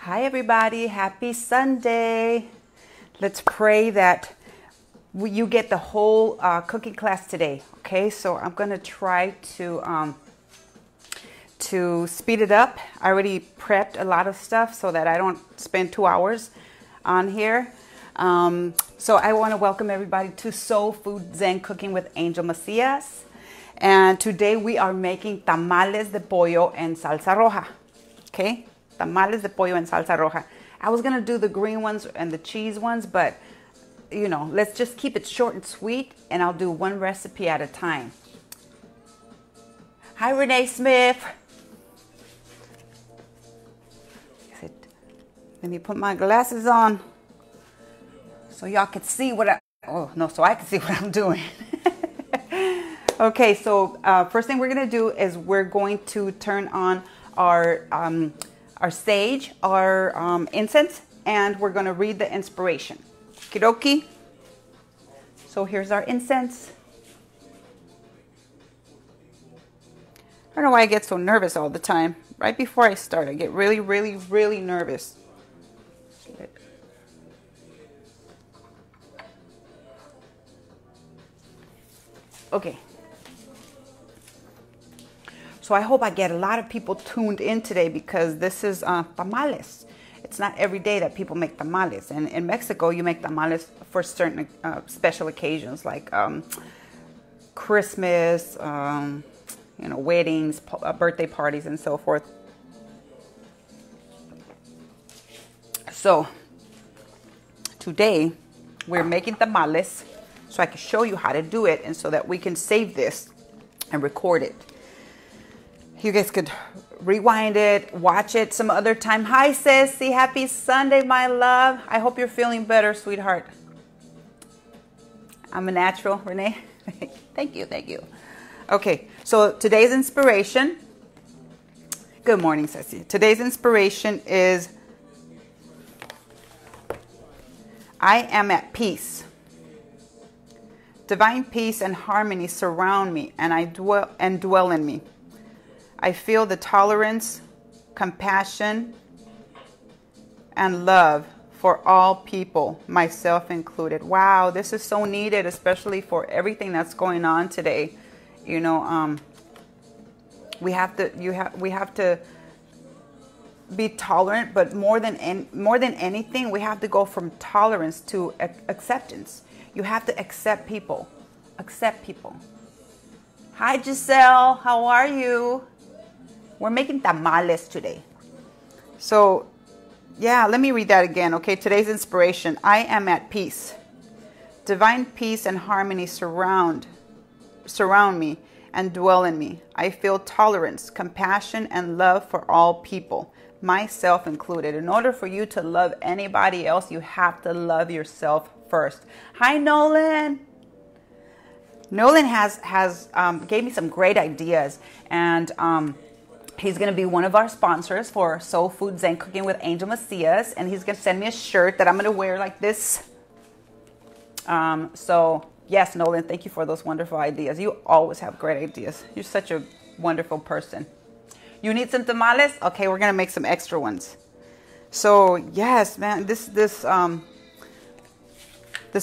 Hi everybody, happy Sunday. Let's pray that you get the whole cooking class today. Okay, so I'm gonna try to speed it up. I already prepped a lot of stuff so that I don't spend 2 hours on here. So I want to welcome everybody to Soul Food Zen Cooking with Angel Macias. And today we are making tamales de pollo and salsa roja. Okay, tamales de pollo and salsa roja. I was gonna do the green ones and the cheese ones, but you know, let's just keep it short and sweet, and I'll do one recipe at a time. Hi, Renee Smith. Let me put my glasses on so y'all can see what so I can see what I'm doing. Okay, so first thing we're gonna do is we're going to turn on our sage, our incense, and we're gonna read the inspiration. Okie. So here's our incense. I don't know why I get so nervous all the time. Right before I start, I get really, really, really nervous. Okay. So I hope I get a lot of people tuned in today because this is tamales. It's not every day that people make tamales. And in Mexico, you make tamales for certain special occasions like Christmas, you know, weddings, birthday parties, and so forth. So today we're making tamales so I can show you how to do it and so that we can save this and record it. You guys could rewind it, watch it some other time. Hi, Ceci. Happy Sunday, my love. I hope you're feeling better, sweetheart. I'm a natural, Renee. Thank you, thank you. Okay, so today's inspiration. Good morning, Ceci. Today's inspiration is I am at peace. Divine peace and harmony surround me, and dwell in me. I feel the tolerance, compassion, and love for all people, myself included. Wow, this is so needed, especially for everything that's going on today. You know, we have to be tolerant, but more than anything, we have to go from tolerance to acceptance. You have to accept people. Accept people. Hi, Giselle. How are you? We're making tamales today. So, yeah, let me read that again. Okay, today's inspiration. I am at peace. Divine peace and harmony surround me and dwell in me. I feel tolerance, compassion, and love for all people, myself included. In order for you to love anybody else, you have to love yourself first. Hi, Nolan. Nolan has gave me some great ideas, and he's going to be one of our sponsors for Soul Food Zen Cooking with Angel Macias, and he's going to send me a shirt that I'm going to wear like this. So yes, Nolan, thank you for those wonderful ideas. You always have great ideas. You're such a wonderful person. You need some tamales? Okay, we're going to make some extra ones. So yes, man, this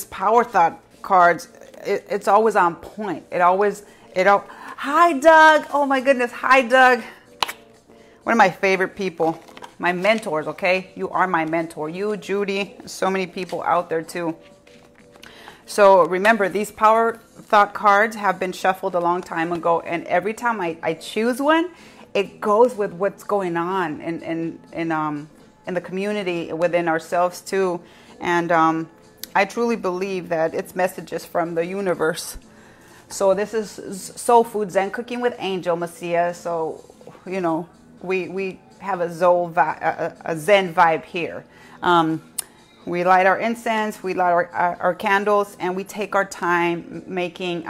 power thought cards, it's always on point. Hi, Doug. Oh my goodness. Hi, Doug. One of my favorite people, my mentors. Okay, you are my mentor. You, Judy, so many people out there too. So remember, these power thought cards have been shuffled a long time ago, and every time I choose one, it goes with what's going on in the community, within ourselves too. And I truly believe that it's messages from the universe. So this is Soul Food Zen Cooking with Angel Macias. So, you know, we have a Zen vibe here. We light our incense, we light our candles, and we take our time making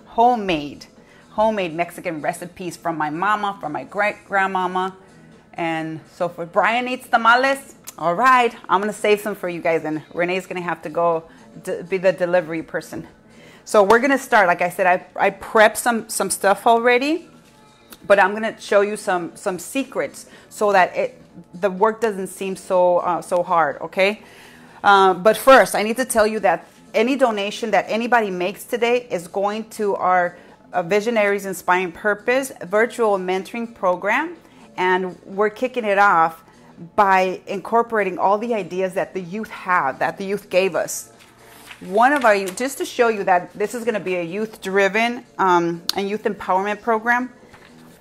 homemade Mexican recipes from my mama, from my great-grandmama. And so for Brian eats tamales, all right, I'm going to save some for you guys, and Renee's going to have to go be the delivery person. So we're going to start. Like I said, I prepped some stuff already, but I'm going to show you some secrets so that the work doesn't seem so so hard, okay? But first, I need to tell you that any donation that anybody makes today is going to our Visionaries Inspiring Purpose virtual mentoring program, and we're kicking it off by incorporating all the ideas that the youth have, that the youth gave us. One of our youth, just to show you that this is going to be a youth-driven and youth empowerment program.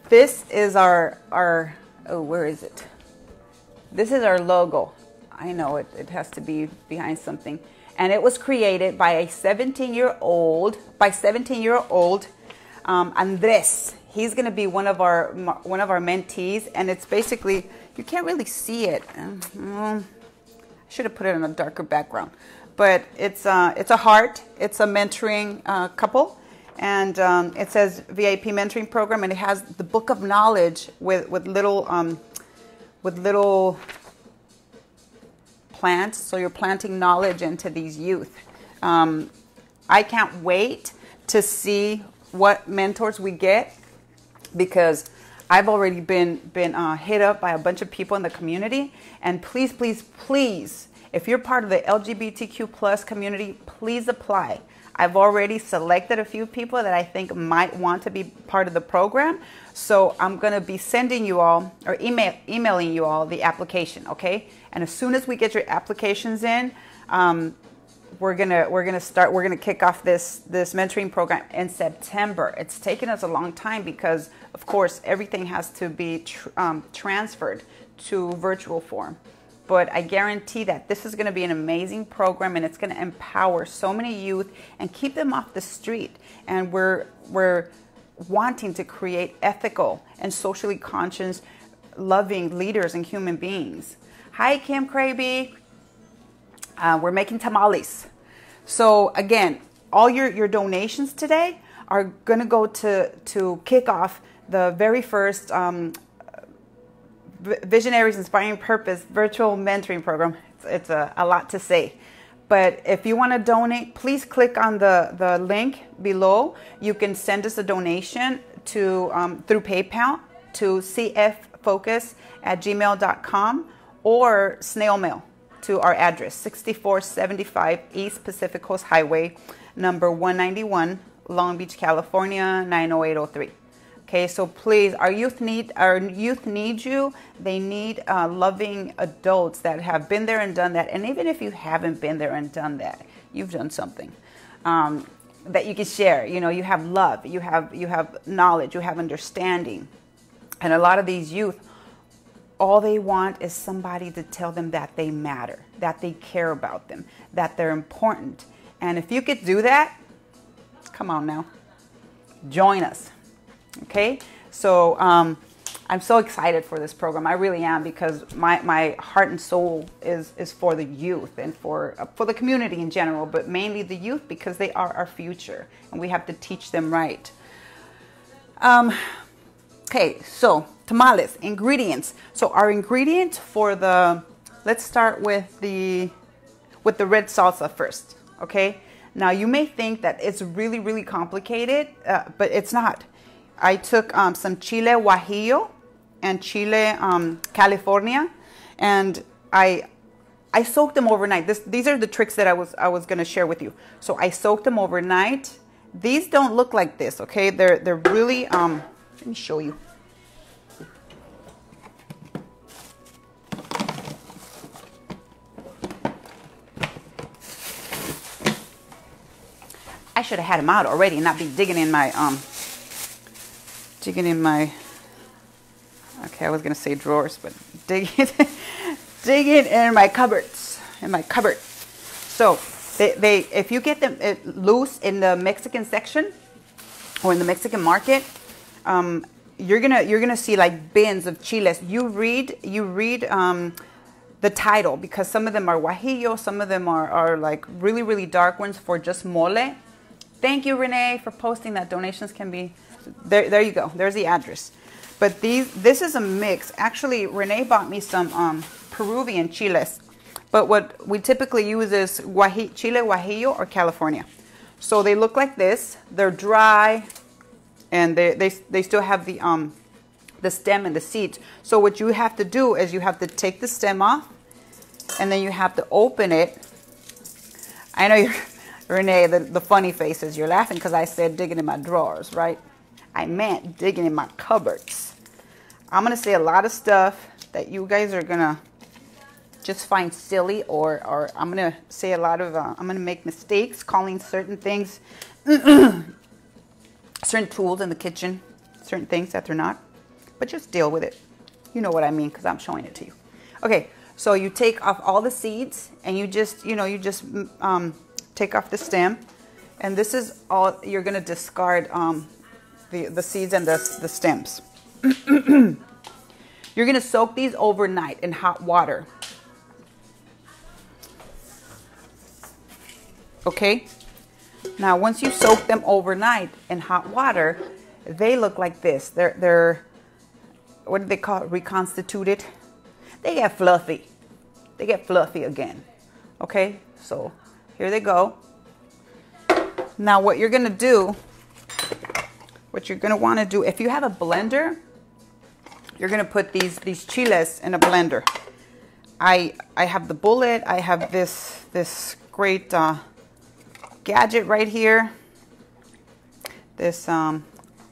This is our oh, where is it? This is our logo. I know it has to be behind something. And it was created by a 17-year-old, Andres. He's going to be one of our mentees, and it's basically, you can't really see it. I should have put it on a darker background, but it's a heart. It's a mentoring couple, and it says VIP mentoring program, and it has the book of knowledge with little plants. So you're planting knowledge into these youth. I can't wait to see what mentors we get, because I've already been hit up by a bunch of people in the community. And please, please, please, if you're part of the LGBTQ plus community, please apply. I've already selected a few people that I think might want to be part of the program. So I'm going to be sending you all, or emailing you all, the application, okay? And as soon as we get your applications in, we're gonna kick off this mentoring program in September. It's taken us a long time because, of course, everything has to be transferred to virtual form. But I guarantee that this is going to be an amazing program, and it's going to empower so many youth and keep them off the street. And we're wanting to create ethical and socially conscious, loving leaders and human beings. Hi, Kim Craby. We're making tamales. So again, all your donations today are going to go to kick off the very first Visionaries Inspiring Purpose virtual mentoring program. It's a lot to say. But if you want to donate, please click on the link below. You can send us a donation to through PayPal to cffocus@gmail.com or snail mail to our address, 6475 East Pacific Coast Highway, number 191, Long Beach, California, 90803. Okay, so please, our youth need you. They need loving adults that have been there and done that. And even if you haven't been there and done that, you've done something that you can share. You know, you have love, you have knowledge, you have understanding. And a lot of these youth, all they want is somebody to tell them that they matter, that they care about them, that they're important. And if you could do that, come on now, join us. Okay, so I'm so excited for this program. I really am, because my heart and soul is for the youth and for the community in general, but mainly the youth, because they are our future and we have to teach them right. Okay, so tamales, ingredients. So our ingredients for let's start with the red salsa first. Okay, now you may think that it's really, really complicated, but it's not. I took some Chile Guajillo and Chile California, and I soaked them overnight. These are the tricks that I was going to share with you. So I soaked them overnight. These don't look like this, okay? They're really let me show you. I should have had them out already and not be digging in my okay, I was gonna say drawers, but digging in my cupboards, So they if you get them loose in the Mexican section or in the Mexican market, you're gonna see like bins of chiles. You read the title, because some of them are Guajillo, some of them are like really, really dark ones for just mole. Thank you, Renee, for posting that. Donations can be there. You go. There's the address. But this is a mix. Actually, Renee bought me some Peruvian chiles, but what we typically use is Chile Guajillo or California. So they look like this. They're dry, and they still have the the stem and the seeds. So what you have to do is you have to take the stem off, and then you have to open it. I know you're, Renee, the funny faces. You're laughing because I said digging in my drawers, right? I meant digging in my cupboards. I'm going to say a lot of stuff that you guys are going to just find silly, or I'm going to say a lot of, I'm going to make mistakes calling certain things, certain tools in the kitchen, certain things that they're not. But just deal with it. You know what I mean because I'm showing it to you. Okay, so you take off all the seeds, and you just, take off the stem. And this is all, you're going to discard the seeds and the stems. You're going to soak these overnight in hot water. Okay? Now, once you soak them overnight in hot water, they look like this. They're what do they call it? Reconstituted. They get fluffy. They get fluffy again. Okay? So, here they go. Now, what you're going to do, what you're going to want to do, if you have a blender, you're going to put these chiles in a blender. I have the bullet. I have this great gadget right here. This, what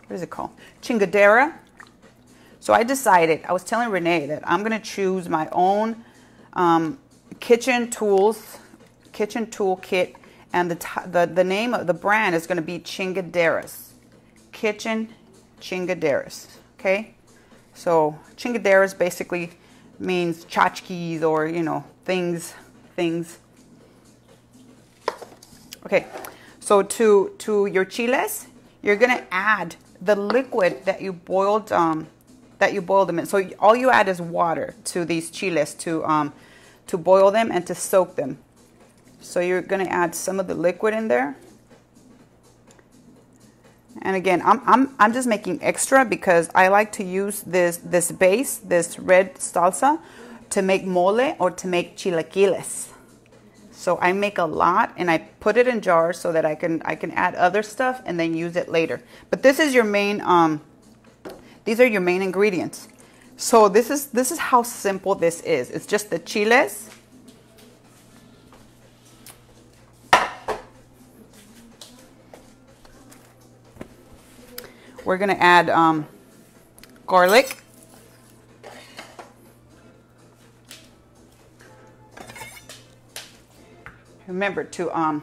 is it called? Chingadera. So I decided, I was telling Renee that I'm going to choose my own kitchen tool kit, and the name of the brand is going to be Chingaderas. Kitchen Chingaderas. Okay? So Chingaderas basically means tchotchkes, or, things. Okay. So to your chiles, you're going to add the liquid that you boiled them in. So all you add is water to these chiles to boil them and to soak them. So you're going to add some of the liquid in there. And again, I'm just making extra because I like to use this base, this red salsa, to make mole or to make chilaquiles. So I make a lot, and I put it in jars so that I can add other stuff and then use it later. But this is your main these are your main ingredients. So this is how simple this is. It's just the chiles. We're going to add garlic. Remember to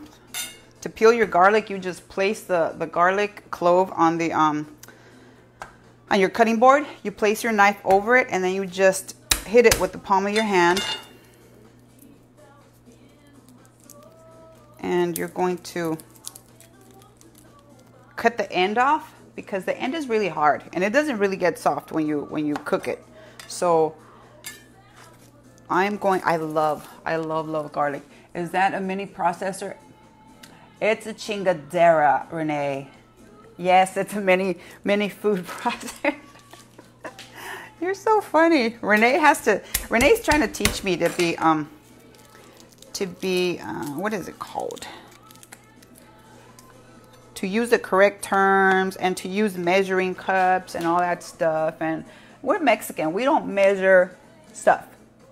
peel your garlic, you just place the garlic clove on the on your cutting board. You place your knife over it, and then you just hit it with the palm of your hand. And you're going to cut the end off, because the end is really hard and it doesn't really get soft when you cook it. So I love garlic. Is that a mini processor? It's a Chingadera, Renee. Yes, it's a mini food processor. You're so funny. Renee's trying to teach me to be what is it called? To use the correct terms and to use measuring cups and all that stuff. And we're Mexican. We don't measure stuff.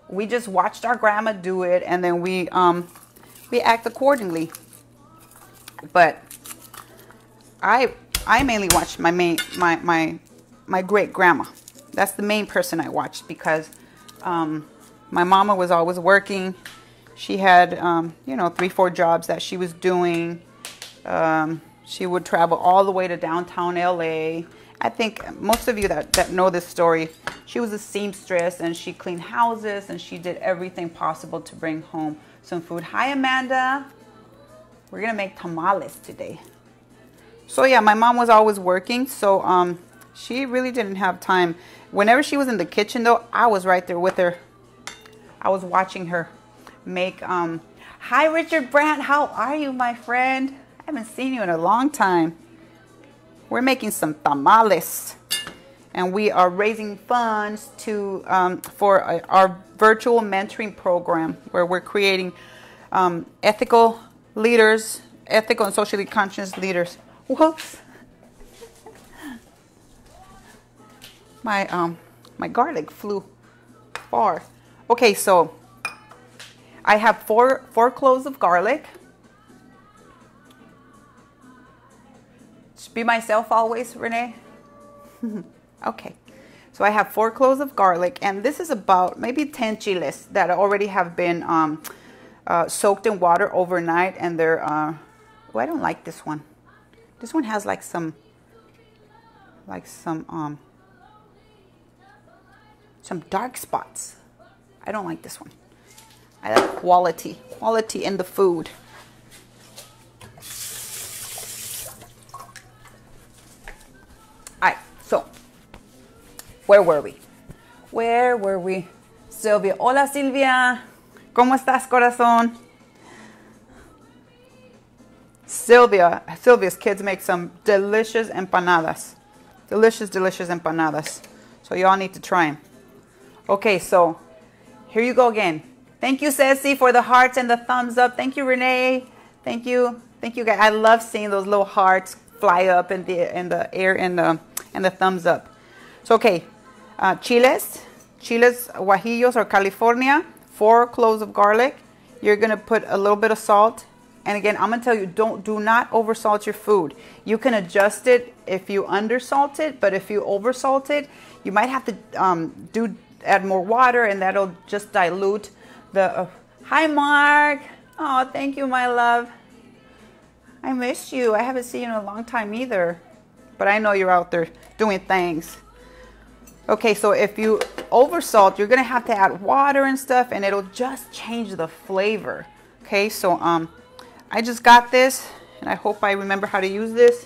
We just watched our grandma do it, and then we act accordingly. But I mainly watched my great grandma. That's the main person I watched, because my mama was always working. She had 3-4 jobs that she was doing. She would travel all the way to downtown LA. I think most of you that know this story, she was a seamstress, and she cleaned houses, and she did everything possible to bring home some food. Hi, Amanda. We're going to make tamales today. So yeah, my mom was always working, so she really didn't have time. Whenever she was in the kitchen, though, I was right there with her. I was watching her make. Hi, Richard Brandt. How are you, my friend? I haven't seen you in a long time. We're making some tamales, and we are raising funds for our virtual mentoring program, where we're creating ethical leaders, ethical and socially conscious leaders. Whoops. my garlic flew far. Okay, so I have four cloves of garlic. Just be myself always, Renee. Okay, so I have 4 cloves of garlic, and this is about maybe 10 chiles that already have been soaked in water overnight, and they're oh, I don't like this one. This one has like some dark spots. I don't like this one. I like quality in the food. All right, so where were we? Sylvia. Hola, Silvia. ¿Cómo estás, corazón? Sylvia's kids make some delicious empanadas. Delicious empanadas. So y'all need to try them. Okay, so here you go again. Thank you, Ceci, for the hearts and the thumbs up. Thank you, Renee. Thank you, guys. I love seeing those little hearts fly up in the air and the thumbs up. So okay, chiles, guajillos or California, 4 cloves of garlic. You're gonna put a little bit of salt. And again, I'm gonna tell you, do not oversalt your food. You can adjust it if you undersalt it, but if you oversalt it, you might have to add more water, and that'll just dilute the. Hi, Mark. Oh, thank you, my love. I miss you. I haven't seen you in a long time either, but I know you're out there doing things. Okay, so if you oversalt, you're gonna have to add water and stuff, and it'll just change the flavor. Okay, so I just got this, and I hope I remember how to use this.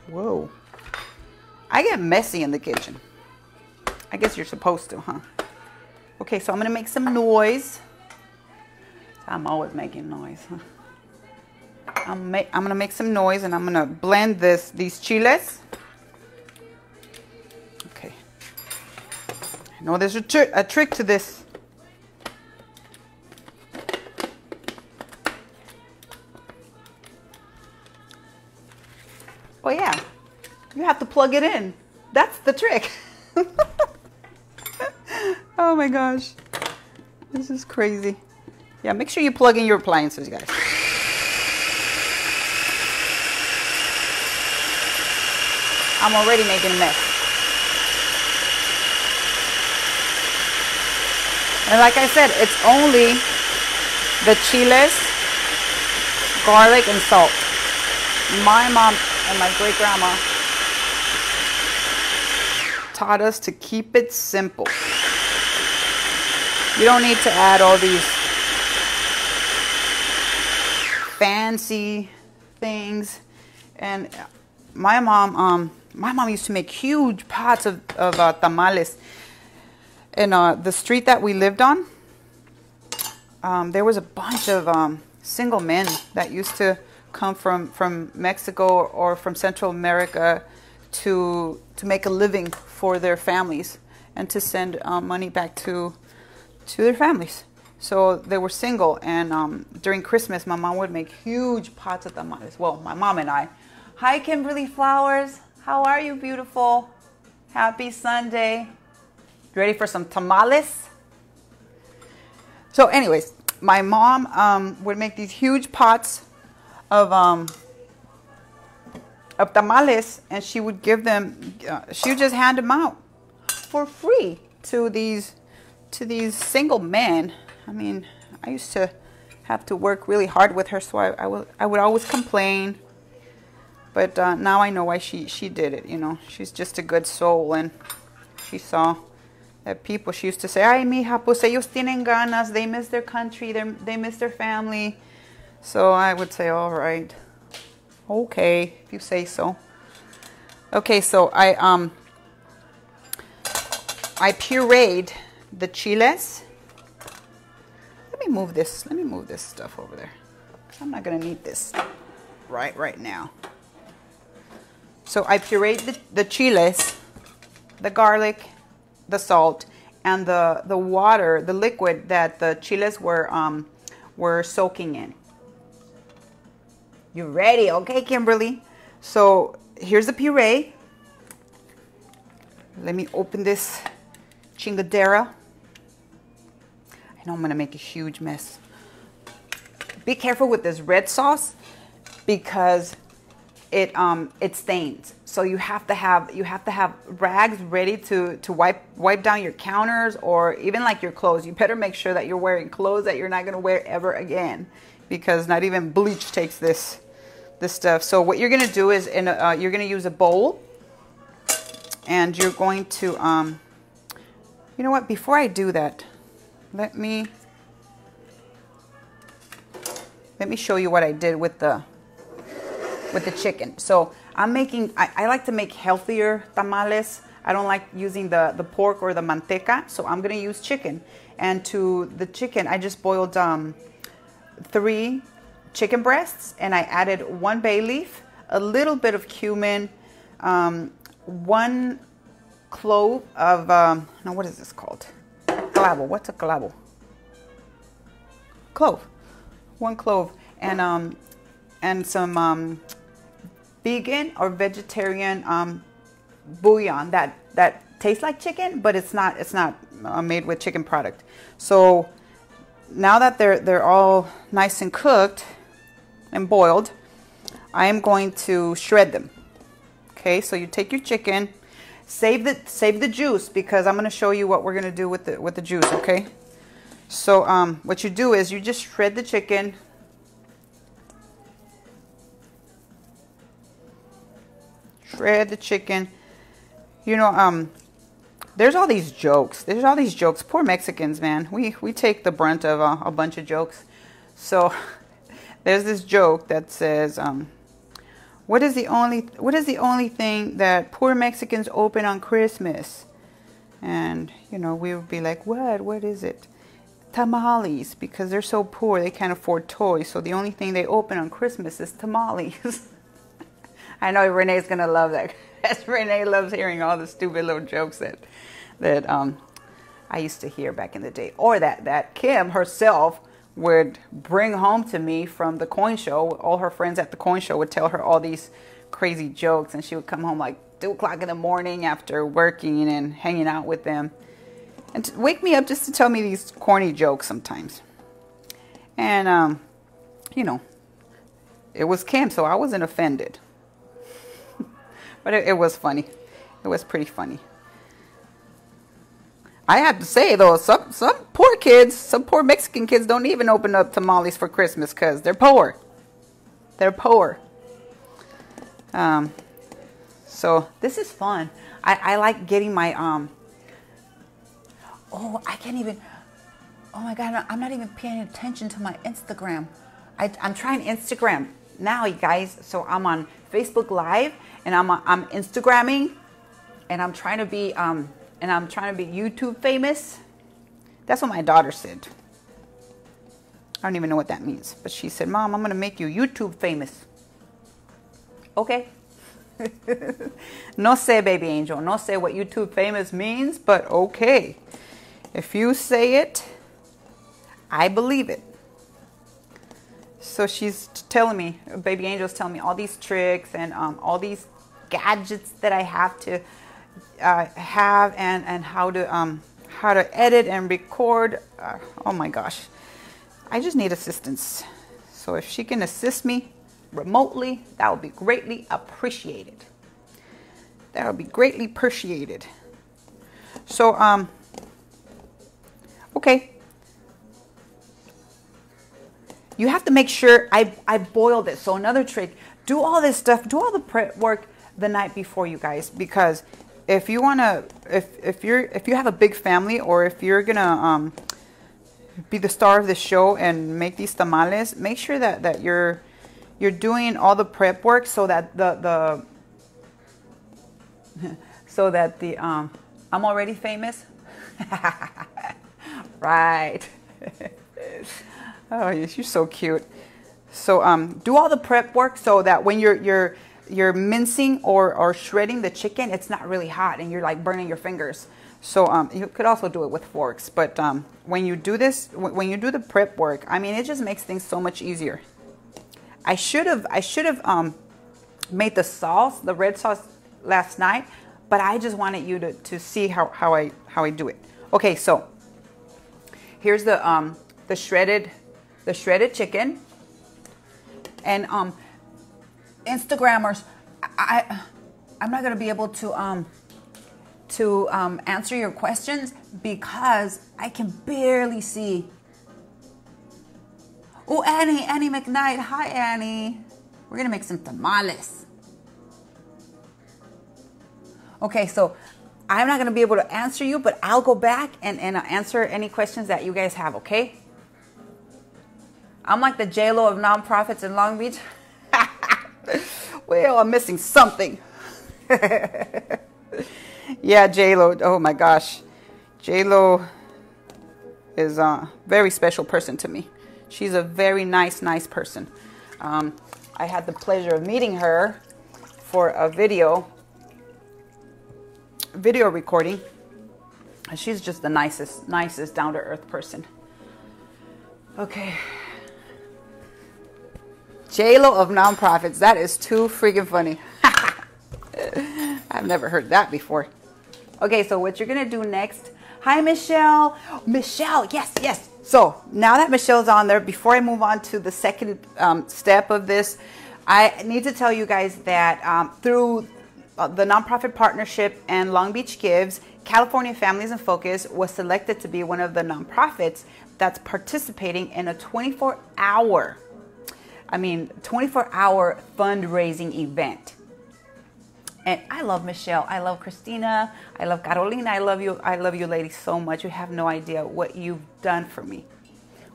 Whoa. I get messy in the kitchen. I guess you're supposed to, huh? Okay, so I'm gonna make some noise. I'm always making noise, huh? I'm gonna make some noise, and I'm gonna blend these chiles. Okay. I know there's a trick to this. Oh yeah, you have to plug it in. That's the trick. Oh my gosh, this is crazy. Yeah, make sure you plug in your appliances, guys. I'm already making a mess. And like I said, it's only the chiles, garlic, and salt. My mom and my great-grandma taught us to keep it simple. You don't need to add all these fancy things. And my mom used to make huge pots of tamales. In the street that we lived on, there was a bunch of single men that used to come from Mexico or from Central America to make a living for their families and to send money back to their families. So they were single, and during Christmas, my mom would make huge pots of tamales. Well, my mom and I. Hi, Kimberly Flowers. How are you, beautiful? Happy Sunday. Ready for some tamales? So anyways, my mom would make these huge pots of tamales, and she would give them, she would just hand them out for free to these single men. I mean, I used to have to work really hard with her, so I would always complain. But now I know why she did it, you know. She's just a good soul, and she saw that people, she used to say, ay, mija, pues ellos tienen ganas, they miss their country, they miss their family. So I would say, all right, okay, if you say so. Okay, so I pureed the chiles. Let me move this stuff over there. I'm not gonna need this right now. So I pureed the chiles, the garlic, the salt, and the water, the liquid that the chiles were soaking in. You ready? Okay, Kimberly. So here's the puree. Let me open this chingadera. I know I'm gonna make a huge mess. Be careful with this red sauce because it stains. So you have to have rags ready to wipe down your counters or even like your clothes. You better make sure that you're wearing clothes that you're not gonna wear ever again, because not even bleach takes this stuff. So what you're gonna do is you're gonna use a bowl, and you're going to you know what? Before I do that, let me show you what I did with the chicken. So I'm making, I like to make healthier tamales. I don't like using the pork or the manteca, so I'm gonna use chicken. And to the chicken, I just boiled 3 chicken breasts, and I added 1 bay leaf, a little bit of cumin, 1 clove of, now what is this called? Clavo. What's a clavo? Clove. 1 clove, and some vegan or vegetarian bouillon that tastes like chicken, but it's not made with chicken product. So now that they're all nice and cooked and boiled, I am going to shred them. Okay, so you take your chicken, save the juice, because I'm going to show you what we're going to do with the juice. Okay, so what you do is you just shred the chicken. Shred the chicken. You know, there's all these jokes. Poor Mexicans, man. We take the brunt of a bunch of jokes. So there's this joke that says, what is the only thing that poor Mexicans open on Christmas? And you know, we would be like, what is it? Tamales, because they're so poor they can't afford toys, so the only thing they open on Christmas is tamales. I know Renee's gonna love that. Renee loves hearing all the stupid little jokes that I used to hear back in the day, or that Kim herself would bring home to me from the coin show. All her friends at the coin show would tell her all these crazy jokes, and she would come home like 2 o'clock in the morning after working and hanging out with them, and to wake me up just to tell me these corny jokes sometimes. And you know, it was Kim, so I wasn't offended. But it was funny. It was pretty funny. I have to say, though, some poor kids, some poor Mexican kids don't even open up tamales for Christmas because they're poor. They're poor. So this is fun. I like getting my, oh, I can't even, oh my God, I'm not even paying attention to my Instagram. I'm trying Instagram now, you guys. So I'm on Facebook Live, and I'm Instagramming, and I'm trying to be YouTube famous. That's what my daughter said. I don't even know what that means, but she said, "Mom, I'm gonna make you YouTube famous." Okay. No sé, baby angel. No sé what YouTube famous means, but okay. If you say it, I believe it. So she's telling me, baby angel's telling me all these tricks and all these gadgets that I have to have, and how to edit and record. Oh my gosh, I just need assistance. So if she can assist me remotely, that would be greatly appreciated. That would be greatly appreciated. So okay. You have to make sure I boiled it. So another trick, do all this stuff, do all the prep work the night before, you guys, because if you wanna, if you have a big family, or if you're gonna be the star of the show and make these tamales, make sure that you're doing all the prep work so that the I'm already famous. Right. Oh, yes, you're so cute. So do all the prep work so that when you're mincing or shredding the chicken, it's not really hot and you're like burning your fingers. So you could also do it with forks, but when you do this, when you do the prep work, I mean, it just makes things so much easier. I should have made the sauce, the red sauce last night, but I just wanted you to see how I do it. Okay, so here's the shredded chicken. And Instagrammers, I'm not gonna be able to answer your questions because I can barely see. Oh, Annie McKnight. Hi, Annie. We're gonna make some tamales. Okay, so I'm not gonna be able to answer you, but I'll go back and answer any questions that you guys have, okay? I'm like the J-Lo of nonprofits in Long Beach. Well, I'm missing something. Yeah, J-Lo. Oh my gosh. J-Lo is a very special person to me. She's a very nice person. I had the pleasure of meeting her for a video recording. She's just the nicest down-to-earth person. Okay. J-Lo of nonprofits. That is too freaking funny. I've never heard that before. Okay, so what you're going to do next. Hi, Michelle. Michelle, yes. So now that Michelle's on there, before I move on to the second step of this, I need to tell you guys that through the nonprofit partnership and Long Beach Gives, California Families in Focus was selected to be one of the nonprofits that's participating in a 24-hour fundraising event. And I love Michelle. I love Christina. I love Carolina. I love you ladies so much. You have no idea what you've done for me.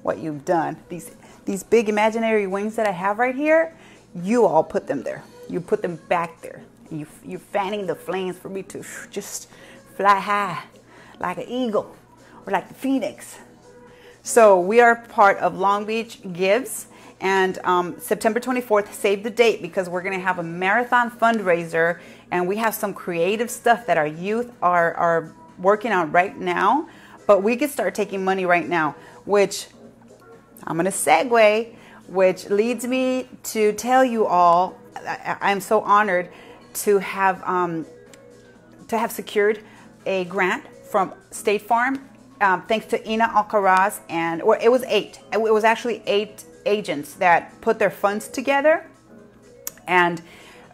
What you've done. These big imaginary wings that I have right here, you all put them there. You put them back there. You're fanning the flames for me to just fly high like an eagle or like the phoenix. So we are part of Long Beach Gives. And September 24th, save the date because we're going to have a marathon fundraiser, and we have some creative stuff that our youth are working on right now. But we could start taking money right now, which I'm going to segue, which leads me to tell you all, I'm so honored to have secured a grant from State Farm, thanks to Ina Alcaraz, it was 8. It was actually 8 agents that put their funds together, and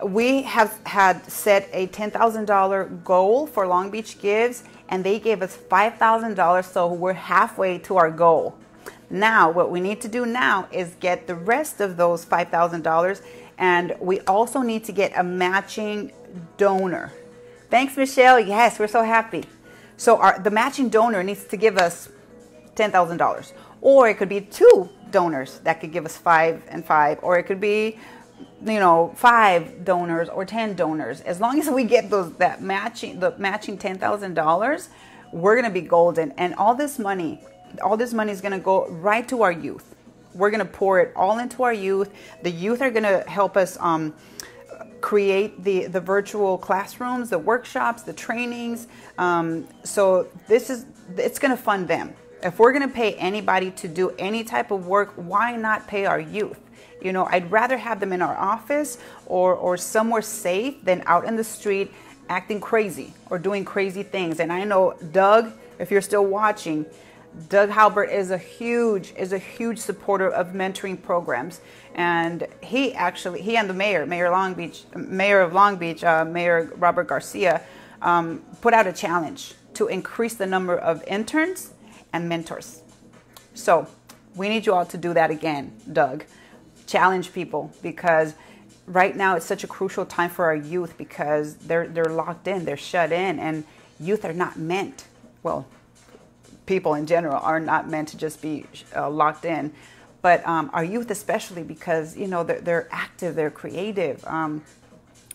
we have had set a $10,000 goal for Long Beach Gives, and they gave us $5,000, so we're halfway to our goal. Now what we need to do now is get the rest of those $5,000, and we also need to get a matching donor. Thanks, Michelle. Yes, we're so happy. So the matching donor needs to give us $10,000, or it could be 2 donors that could give us 5 and 5, or it could be 5 donors or 10 donors. As long as we get the matching $10,000, we're gonna be golden. And all this money is gonna go right to our youth. We're gonna pour it all into our youth. The youth are gonna help us create the virtual classrooms, the workshops, the trainings. So it's gonna fund them. If we're going to pay anybody to do any type of work, why not pay our youth? I'd rather have them in our office or somewhere safe than out in the street acting crazy or doing crazy things. And I know Doug, if you're still watching, Doug Halbert is a huge supporter of mentoring programs. And he and the mayor of Long Beach, Mayor Robert Garcia, put out a challenge to increase the number of interns and mentors. So we need you all to do that again, Doug. Challenge people, because right now it's such a crucial time for our youth because they're locked in, they're shut in, and youth are not meant, well, people in general are not meant to just be locked in, but our youth especially, because they're active, they're creative.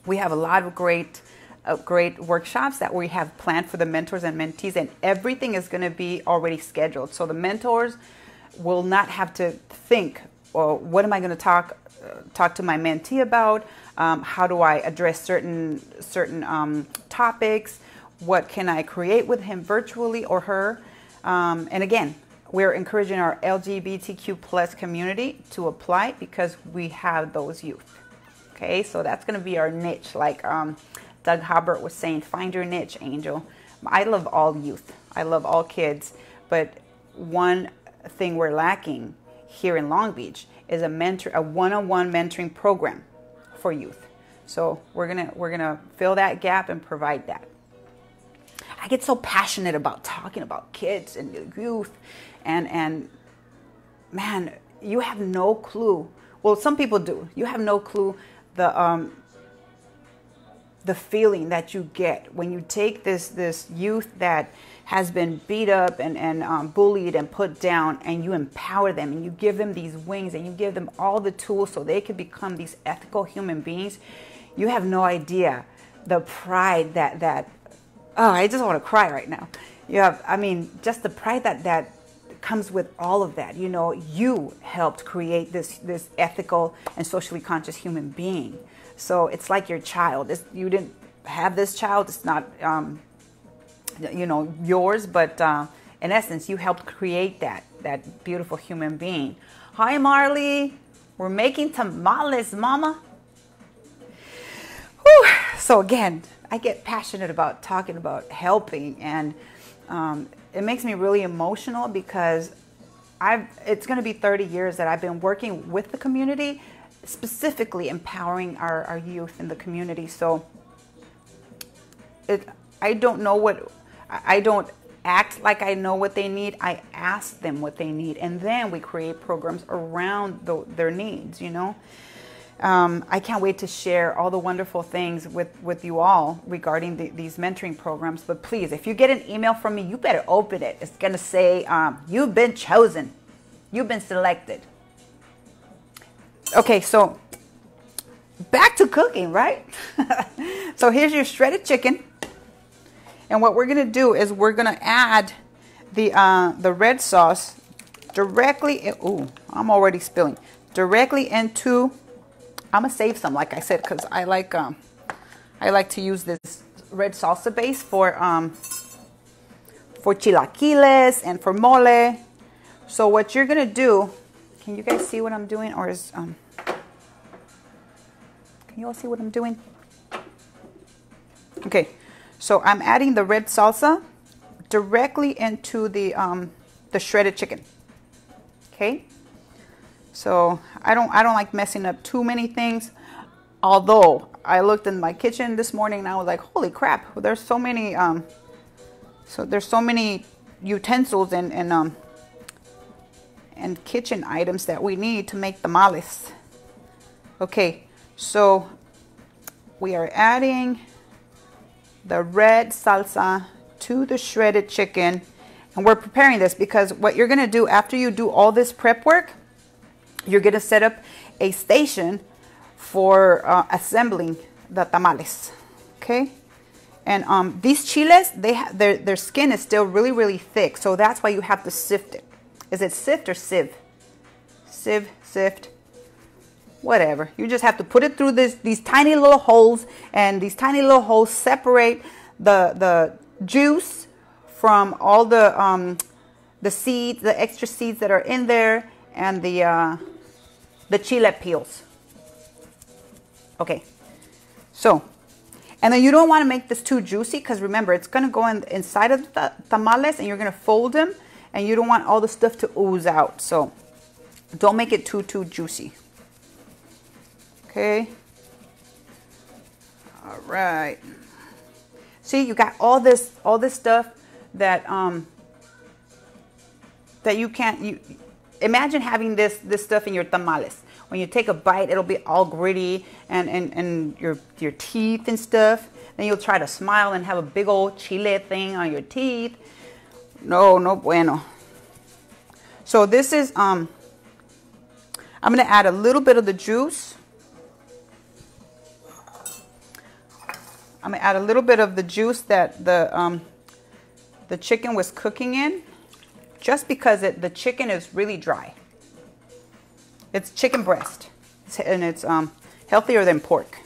We have a lot of great workshops that we have planned for the mentors and mentees, and everything is going to be already scheduled. So the mentors will not have to think, well, what am I going to talk to my mentee about? How do I address certain topics? What can I create with him virtually or her? And again, we're encouraging our LGBTQ plus community to apply because we have those youth. Okay, so that's going to be our niche. Like Doug Hubbard was saying, find your niche, Angel. I love all youth. I love all kids. But one thing we're lacking here in Long Beach is a one-on-one mentoring program for youth. So we're gonna fill that gap and provide that. I get so passionate about talking about kids and the youth, and man, you have no clue. Well, some people do. You have no clue the feeling that you get when you take this youth that has been beat up and bullied and put down, and you empower them and you give them these wings and you give them all the tools so they can become these ethical human beings. You have no idea the pride that oh, I just want to cry right now. You have, I mean, just the pride that comes with all of that. You know, you helped create this ethical and socially conscious human being. So it's like your child. You didn't have this child. It's not, you know, yours, but in essence, you helped create that beautiful human being. Hi, Marley. We're making tamales, Mama. Whew. So again, I get passionate about talking about helping, and it makes me really emotional because it's going to be 30 years that I've been working with the community, specifically empowering our youth in the community. So I don't act like I know what they need. I ask them what they need, and then we create programs around their needs, you know. I can't wait to share all the wonderful things with you all regarding these mentoring programs. But please, if you get an email from me, you better open it. It's going to say, you've been chosen. You've been selected. Okay, so back to cooking, right? So here's your shredded chicken. And what we're going to do is we're going to add the red sauce directly. Ooh, I'm already spilling. Directly into... I'm gonna save some, like I said, because I like to use this red salsa base for chilaquiles and for mole. So what you're gonna do, can you guys see what I'm doing, or is can you all see what I'm doing? Okay, so I'm adding the red salsa directly into the shredded chicken. Okay. So I don't like messing up too many things. Although I looked in my kitchen this morning and I was like, holy crap, there's so many utensils and kitchen items that we need to make tamales. Okay, so we are adding the red salsa to the shredded chicken, and we're preparing this because what you're gonna do after you do all this prep work, you're going to set up a station for assembling the tamales, okay? And these chiles, their skin is still really, really thick, so that's why you have to sift it. Is it sift or sieve? Sift, whatever. You just have to put it through these tiny little holes, and these tiny little holes separate the juice from all the seeds, the extra seeds that are in there, and the chile peels. Okay, so, and then you don't want to make this too juicy, because remember, it's going to go inside of the tamales, and you're going to fold them, and you don't want all the stuff to ooze out. So don't make it too juicy. Okay. All right. See, you got all this stuff that that you can't. Imagine having this stuff in your tamales. When you take a bite, it'll be all gritty and your teeth and stuff. Then you'll try to smile and have a big old chile thing on your teeth. No bueno. So this is I'm gonna add a little bit of the juice. I'm gonna add a little bit of the juice that the chicken was cooking in, just because the chicken is really dry. It's chicken breast, and it's healthier than pork.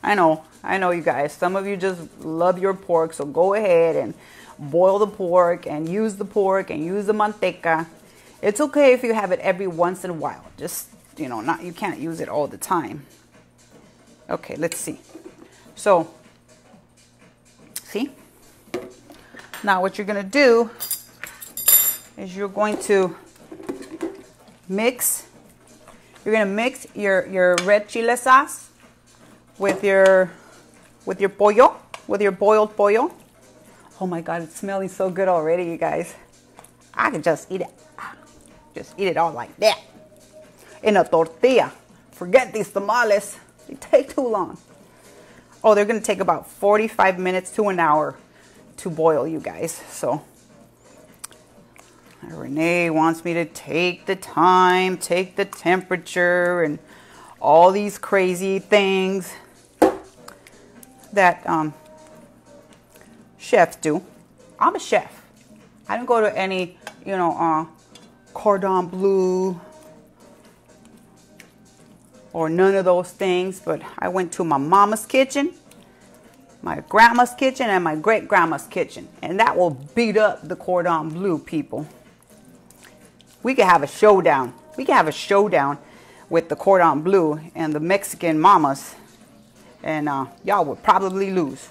I know you guys. Some of you just love your pork, so go ahead and boil the pork and use the manteca. It's okay if you have it every once in a while. Just, you know, you can't use it all the time. Okay, let's see. So, see? Now what you're gonna do is you're going to mix. You're gonna mix your red chile sauce with your pollo, with your boiled pollo. Oh my God, it's smelling so good already, you guys. I could just eat it. Just eat it all like that. In a tortilla. Forget these tamales. They take too long. Oh, they're gonna take about 45 minutes to an hour to boil, you guys. So Renee wants me to take the time, take the temperature, and all these crazy things that chefs do. I'm a chef. I don't go to any, you know, cordon bleu or none of those things, but I went to my mama's kitchen, my grandma's kitchen, and my great-grandma's kitchen, and that will beat up the cordon bleu, people. We could have a showdown. We could have a showdown with the cordon bleu and the Mexican mamas, and y'all would probably lose.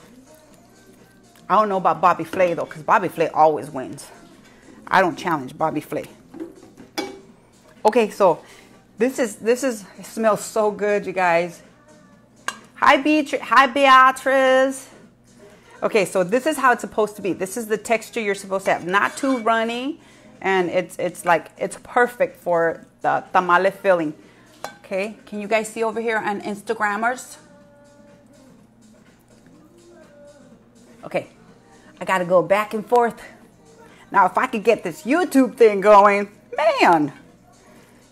I don't know about Bobby Flay though, because Bobby Flay always wins. I don't challenge Bobby Flay. Okay, so this is it smells so good, you guys. Hi Beatrice. Okay, so this is how it's supposed to be. This is the texture you're supposed to have. Not too runny, and it's like it's perfect for the tamale filling. Okay, can you guys see over here on Instagrammers? Okay, I gotta go back and forth. Now, if I could get this YouTube thing going,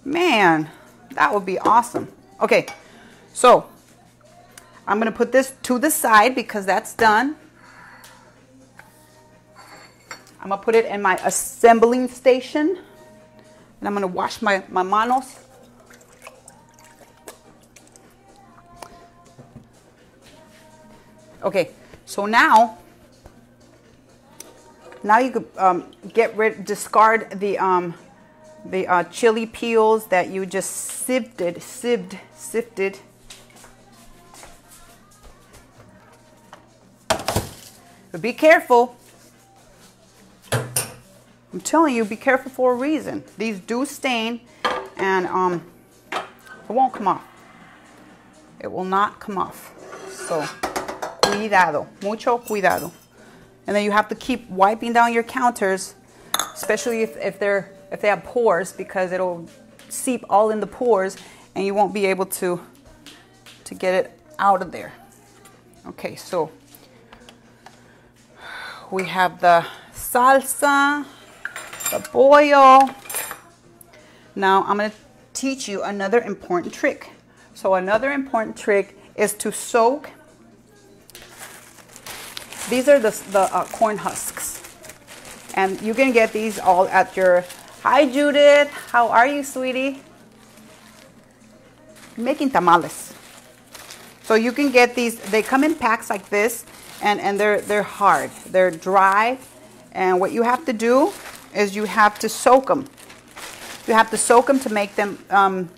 man, that would be awesome. Okay, so I'm gonna put this to the side because that's done. I'm gonna put it in my assembling station, and I'm gonna wash my manos. Okay, so now you could discard the chili peels that you just sifted. But be careful. I'm telling you, be careful for a reason. These do stain, and it won't come off. It will not come off. So, cuidado, mucho cuidado. And then you have to keep wiping down your counters, especially if they have pores, because it'll seep all in the pores, and you won't be able to get it out of there. Okay, so we have the salsa, the pollo. Now I'm going to teach you another important trick. So another important trick is to soak. These are the corn husks, and you can get these all at your. Hi Judith, how are you, sweetie? Making tamales. So you can get these. They come in packs like this, and they're hard. They're dry, and what you have to do is you have to soak them. You have to soak them to make them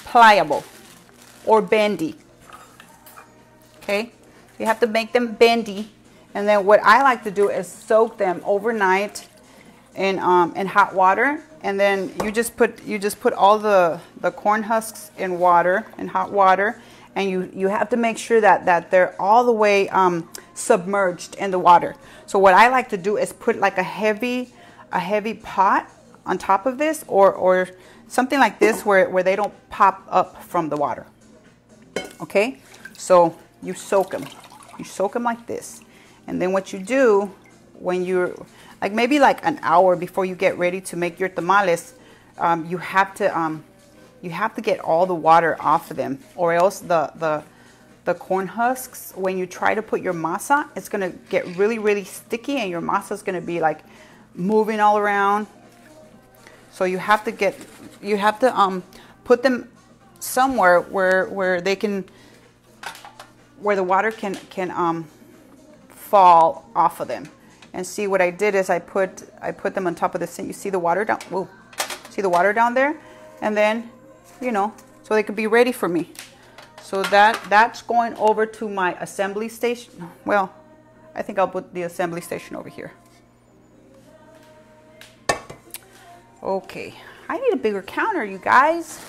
pliable or bendy. Okay. You have to make them bendy, and then what I like to do is soak them overnight in hot water, and then you just put all the corn husks in hot water, and you have to make sure that they're all the way submerged in the water. So what I like to do is put like a heavy pot on top of this, or something like this where they don't pop up from the water. Okay, so you soak them. You soak them like this, and then what you do when you're maybe like an hour before you get ready to make your tamales, you have to get all the water off of them, or else the corn husks, when you try to put your masa, it's gonna get really sticky, and your masa is gonna be like moving all around. So you have to put them somewhere where they can. Where the water can fall off of them. And see, what I did is I put them on top of the sink. You see the water down? Whoa. See the water down there? And then, so they could be ready for me. So that's going over to my assembly station. Well, I think I'll put the assembly station over here. Okay, I need a bigger counter, you guys.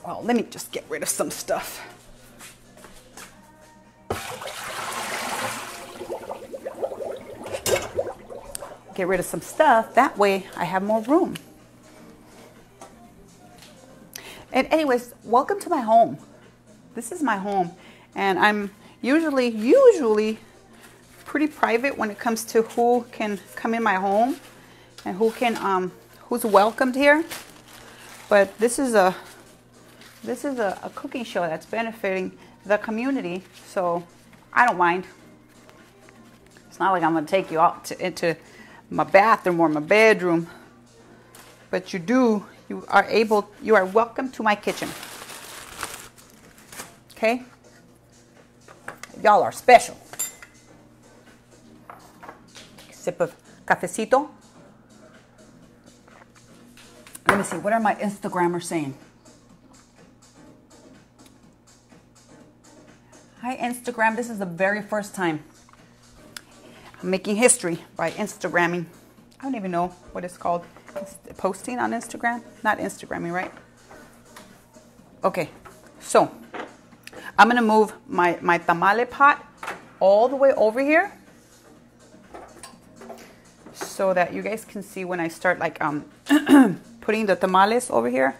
Well, let me just get rid of some stuff. Get rid of some stuff, that way I have more room. And anyways, welcome to my home. This is my home, and I'm usually pretty private when it comes to who can come in my home and who's welcomed here. But this is a cooking show that's benefiting the community, so I don't mind. It's not like I'm gonna take you out into my bathroom or my bedroom, but you are welcome to my kitchen. Okay? Y'all are special. Sip of cafecito. Let me see, what are my Instagrammers saying? Hi Instagram, this is the very first time I'm making history by Instagramming. I don't even know what it's called. Posting on Instagram? Not Instagramming, right? Okay, so I'm gonna move my tamale pot all the way over here so that you guys can see when I start like putting the tamales over here.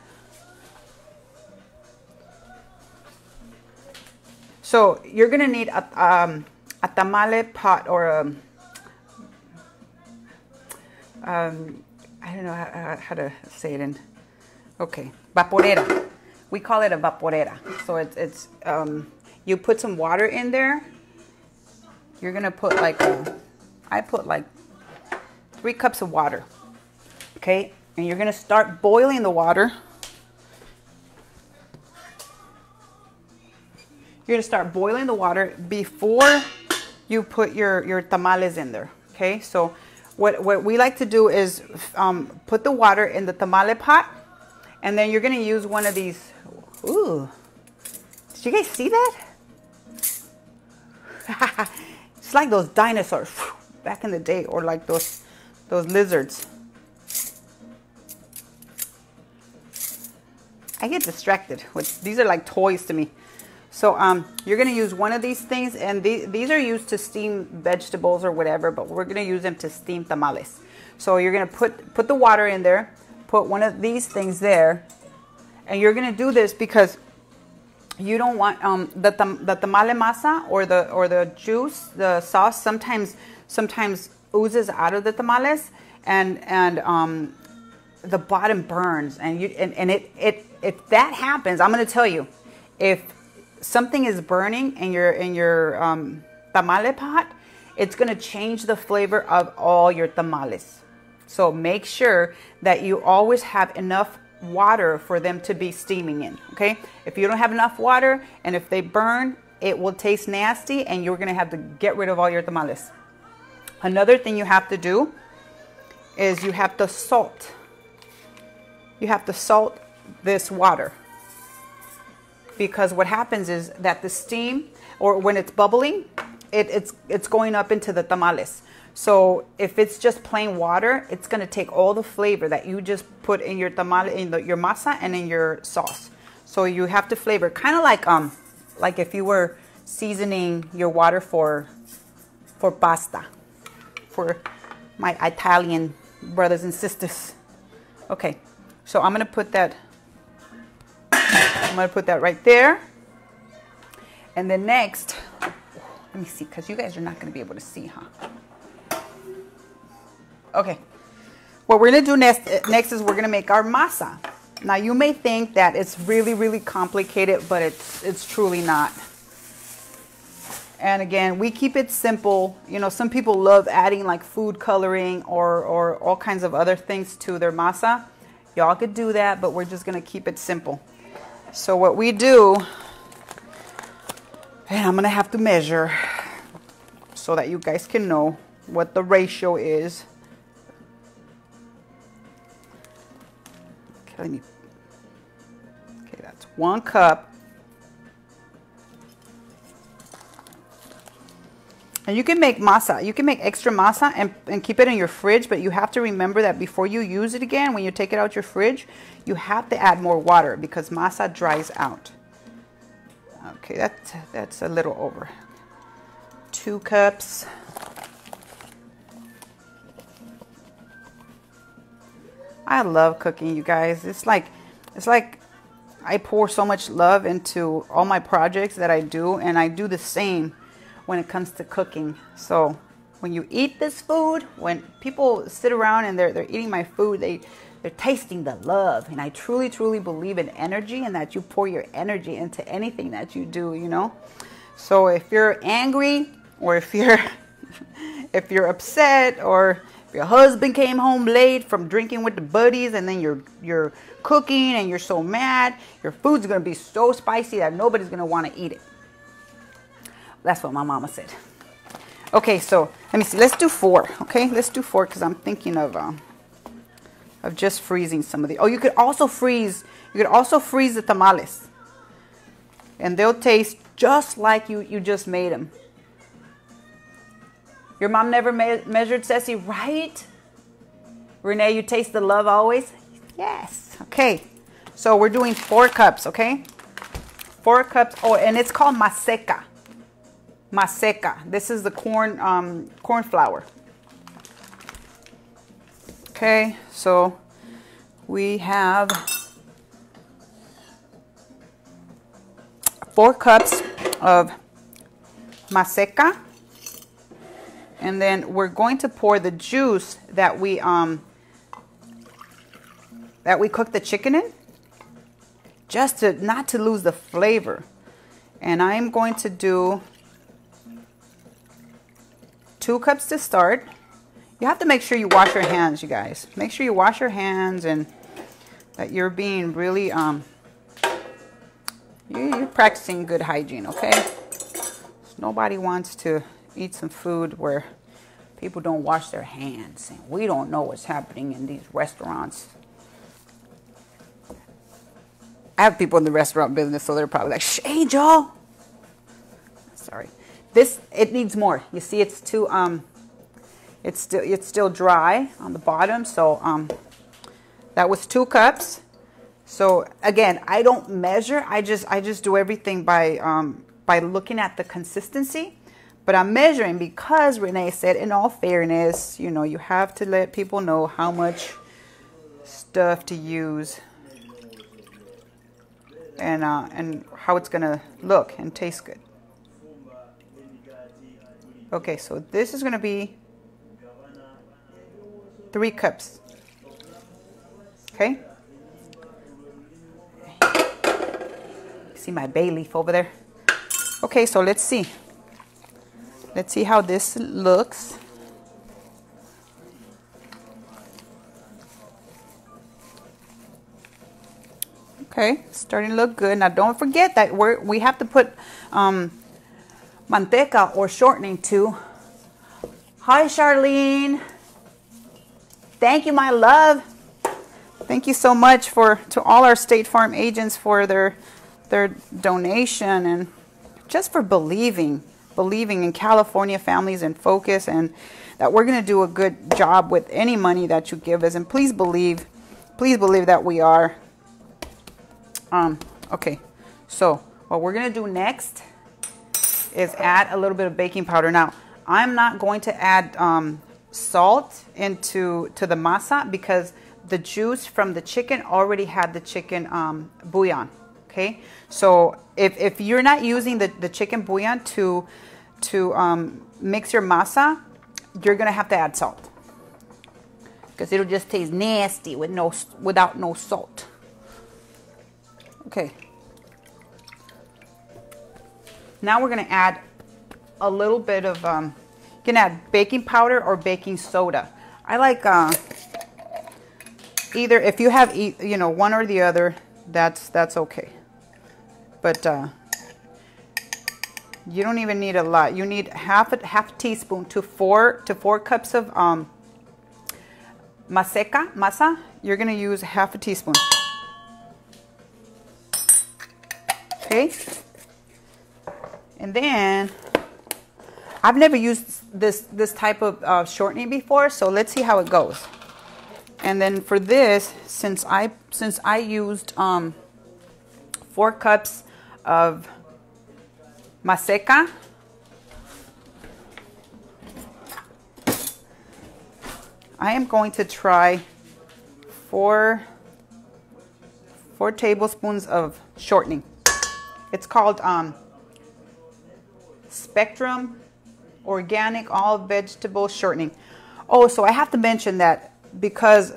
So you're gonna need a tamale pot or I don't know how to say it in. Okay, vaporera. We call it a vaporera. So it's you put some water in there. You're gonna put like I put like 3 cups of water. Okay, and you're gonna start boiling the water. You're gonna start boiling the water before you put your tamales in there. Okay, so what we like to do is put the water in the tamale pot, and then you're gonna use one of these. Ooh, did you guys see that? It's like those dinosaurs back in the day, or like those lizards. I get distracted with these are like toys to me. So you're going to use one of these things, and these are used to steam vegetables or whatever, but we're going to use them to steam tamales. So you're going to put the water in there, put one of these things there, and you're going to do this because you don't want the tamale masa or the juice, the sauce sometimes oozes out of the tamales, and the bottom burns, and if that happens, I'm going to tell you, if something is burning in your tamale pot, it's going to change the flavor of all your tamales. So make sure that you always have enough water for them to be steaming in. Okay, if you don't have enough water and if they burn, it will taste nasty, and you're going to have to get rid of all your tamales. Another thing you have to do is you have to salt. You have to salt this water, because what happens is that the steam, or when it's bubbling, it's going up into the tamales. So if it's just plain water, it's going to take all the flavor that you just put in your tamale, in your masa, and in your sauce. So you have to flavor, kind of like if you were seasoning your water for pasta, for my Italian brothers and sisters. Okay, so I'm going to put that. I'm going to put that right there. And then next, let me see, because you guys are not going to be able to see, huh? Okay. What we're going to do next is we're going to make our masa. Now, you may think that it's really, really complicated, but it's truly not. And again, we keep it simple. You know, some people love adding like food coloring or all kinds of other things to their masa. Y'all could do that, but we're just going to keep it simple. So what we do, and I'm going to have to measure so that you guys can know what the ratio is. Okay, That's 1 cup. And you can make masa. You can make extra masa and keep it in your fridge, but you have to remember that before you use it again, when you take it out your fridge, you have to add more water because masa dries out. Okay, that's a little over. 2 cups. I love cooking, you guys. It's like I pour so much love into all my projects that I do, and I do the same when it comes to cooking. So when you eat this food, when people sit around and they're eating my food, they're tasting the love. And I truly, truly believe in energy, and that you pour your energy into anything that you do, you know. So if you're angry, or if you're if you're upset, or if your husband came home late from drinking with the buddies, and then you're cooking and you're so mad, your food's gonna be so spicy that nobody's gonna want to eat it. That's what my mama said. Okay, so let me see. Let's do 4. Okay, let's do 4 because I'm thinking of just freezing some of the. Oh, you could also freeze. You could also freeze the tamales, and they'll taste just like you just made them. Your mom never measured, Ceci, right? Renee, you taste the love always? Yes. Okay, so we're doing 4 cups. Okay, 4 cups. Oh, and it's called maseca. Maseca. This is the corn flour. Okay, so we have 4 cups of maseca, and then we're going to pour the juice that we cooked the chicken in, just to not to lose the flavor. And I'm going to do 2 cups to start. You have to make sure you wash your hands, you guys. Make sure you wash your hands and that you're being really, you're practicing good hygiene, okay? Nobody wants to eat some food where people don't wash their hands. And we don't know what's happening in these restaurants. I have people in the restaurant business, so they're probably like, "Shh, Angel." Sorry. It needs more. You see, it's too it's still dry on the bottom. So that was 2 cups. So again, I don't measure. I just do everything by looking at the consistency. But I'm measuring because Renee said, in all fairness, you know, you have to let people know how much stuff to use and how it's gonna look and taste good. Okay, so this is going to be 3 cups. Okay? See my bay leaf over there? Okay, so let's see. Let's see how this looks. Okay, starting to look good. Now don't forget that we have to put manteca or shortening too. Hi, Charlene. Thank you, my love. Thank you so much to all our State Farm agents for their donation and just for believing in California families and focus, and that we're going to do a good job with any money that you give us. And please believe that we are. Okay, so what we're going to do next is add a little bit of baking powder. Now, I'm not going to add salt into the masa because the juice from the chicken already had the chicken bouillon. Okay, so if you're not using the chicken bouillon to mix your masa, you're gonna have to add salt because it'll just taste nasty without no salt. Okay. Now we're going to add a little bit of, you can add baking powder or baking soda. I like either, if you have, you know, one or the other, that's okay. But you don't even need a lot. You need half a teaspoon to 4 cups of masa. You're going to use half a teaspoon. Okay. And then I've never used this type of shortening before, so let's see how it goes. And then for this, since I used 4 cups of maseca, I am going to try 4 tablespoons of shortening. It's called Spectrum Organic All Vegetable Shortening. Oh, so I have to mention that because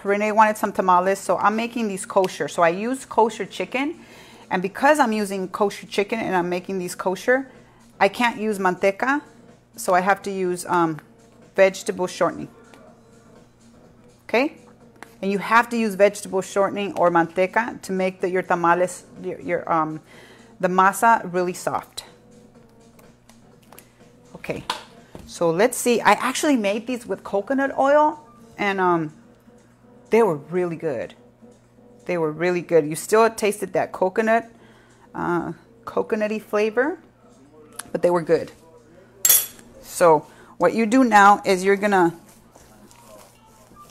Renee wanted some tamales, so I'm making these kosher. So I use kosher chicken, and because I'm using kosher chicken and I'm making these kosher, I can't use manteca, so I have to use vegetable shortening. Okay, and you have to use vegetable shortening or manteca to make your tamales, the masa, really soft. Okay, so let's see. I actually made these with coconut oil, and they were really good. They were really good. You still tasted that coconutty flavor, but they were good. So what you do now is you're gonna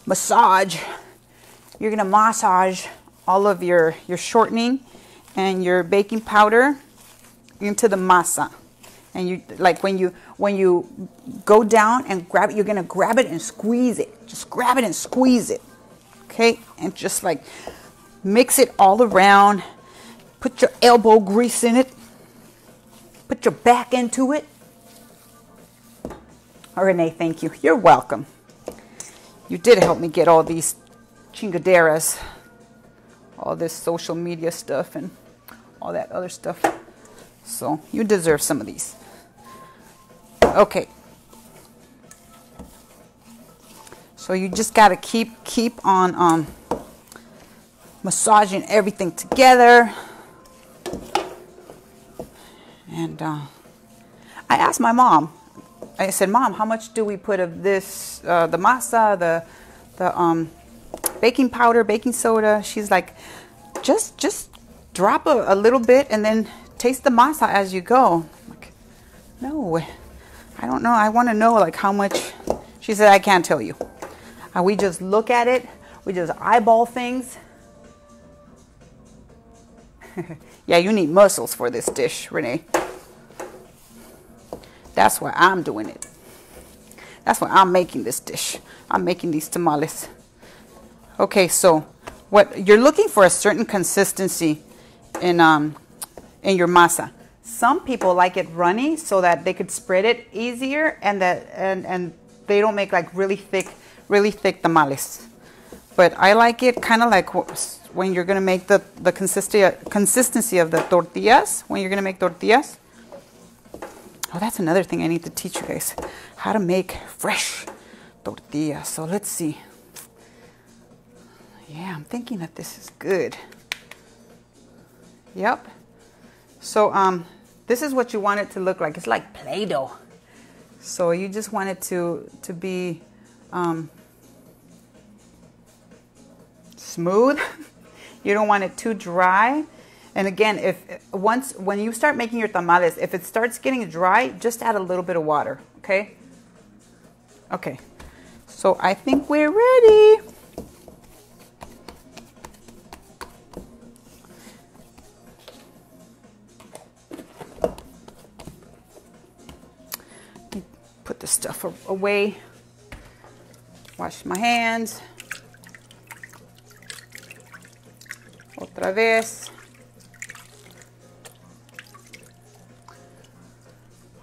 massage. You're gonna massage all of your shortening and your baking powder into the masa. And you, like when you go down and grab it, you're gonna grab it and squeeze it. Just grab it and squeeze it. Okay, and just like mix it all around. Put your elbow grease in it. Put your back into it. Oh, Renee, thank you. You're welcome. You did help me get all these chingaderas, all this social media stuff and all that other stuff. So you deserve some of these. Okay. So you just got to keep on massaging everything together. And I asked my mom. I said, Mom, how much do we put of this, the masa, the baking powder, baking soda? She's like, just drop a little bit and then taste the masa as you go. I'm like, no, I don't know. I want to know like how much. She said, I can't tell you. We just look at it. We just eyeball things. Yeah, you need muscles for this dish, Renee. That's why I'm doing it. That's why I'm making this dish. I'm making these tamales. Okay, so what you're looking for a certain consistency in your masa. Some people like it runny so that they could spread it easier and they don't make like really thick tamales. But I like it kind of like when you're gonna make the consistency of the tortillas. When you're gonna make tortillas. Oh, that's another thing I need to teach you guys. How to make fresh tortillas. So let's see. Yeah, I'm thinking that this is good. Yep. So this is what you want it to look like. It's like Play-Doh. So you just want it to be smooth. You don't want it too dry. And again, when you start making your tamales, if it starts getting dry, just add a little bit of water, okay? Okay, so I think we're ready. Put the stuff away. Wash my hands. Otra vez.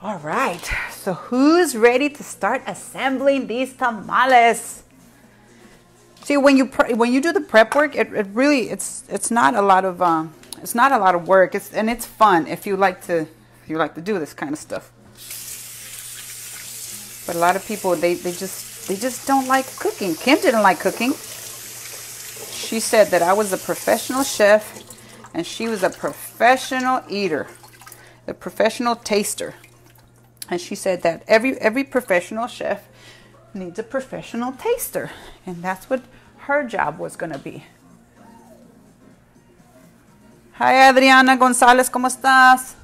All right, so who's ready to start assembling these tamales? See, when you do the prep work, it really it's not a lot of work. It's fun if you like to do this kind of stuff. But a lot of people they just don't like cooking. Kim didn't like cooking. She said that I was a professional chef and she was a professional eater, a professional taster. And she said that every professional chef needs a professional taster. And that's what her job was going to be. Hi, Adriana Gonzalez, ¿cómo estás?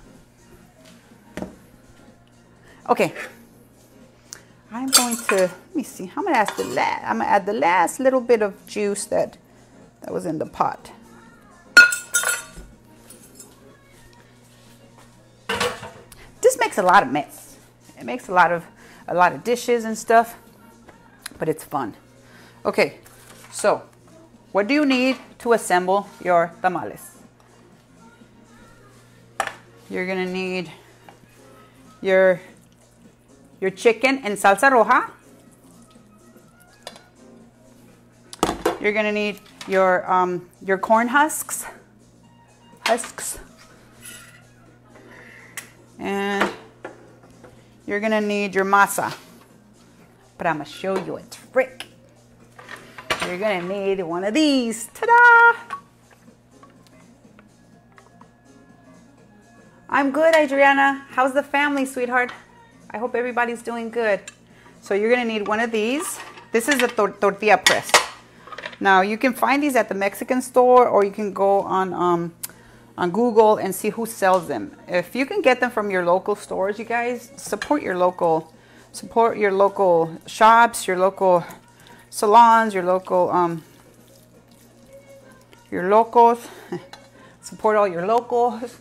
Okay. I'm going to, let me see, I'm going to add the last little bit of juice that was in the pot. This makes a lot of mess. It makes a lot of dishes and stuff, but it's fun. Okay, so what do you need to assemble your tamales? You're gonna need your chicken in salsa roja. You're gonna need your corn husks, and you're gonna need your masa. But I'm gonna show you a trick. You're gonna need one of these. Ta-da! I'm good, Adriana. How's the family, sweetheart? I hope everybody's doing good. So you're gonna need one of these. This is a tortilla press. Now you can find these at the Mexican store, or you can go on Google and see who sells them. If you can get them from your local stores, you guys, support your local shops, your local salons, your locals. Support all your locals.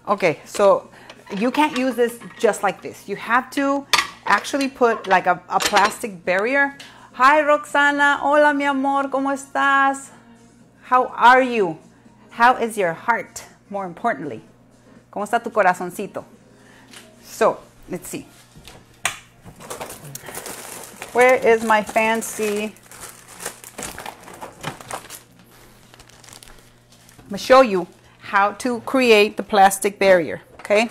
Okay, so you can't use this just like this. You have to actually put like a plastic barrier. Hi, Roxana. Hola, mi amor. ¿Cómo estás? How are you? How is your heart? More importantly, ¿cómo está tu corazoncito? So, let's see. Where is my fancy? I'm going to show you how to create the plastic barrier, okay?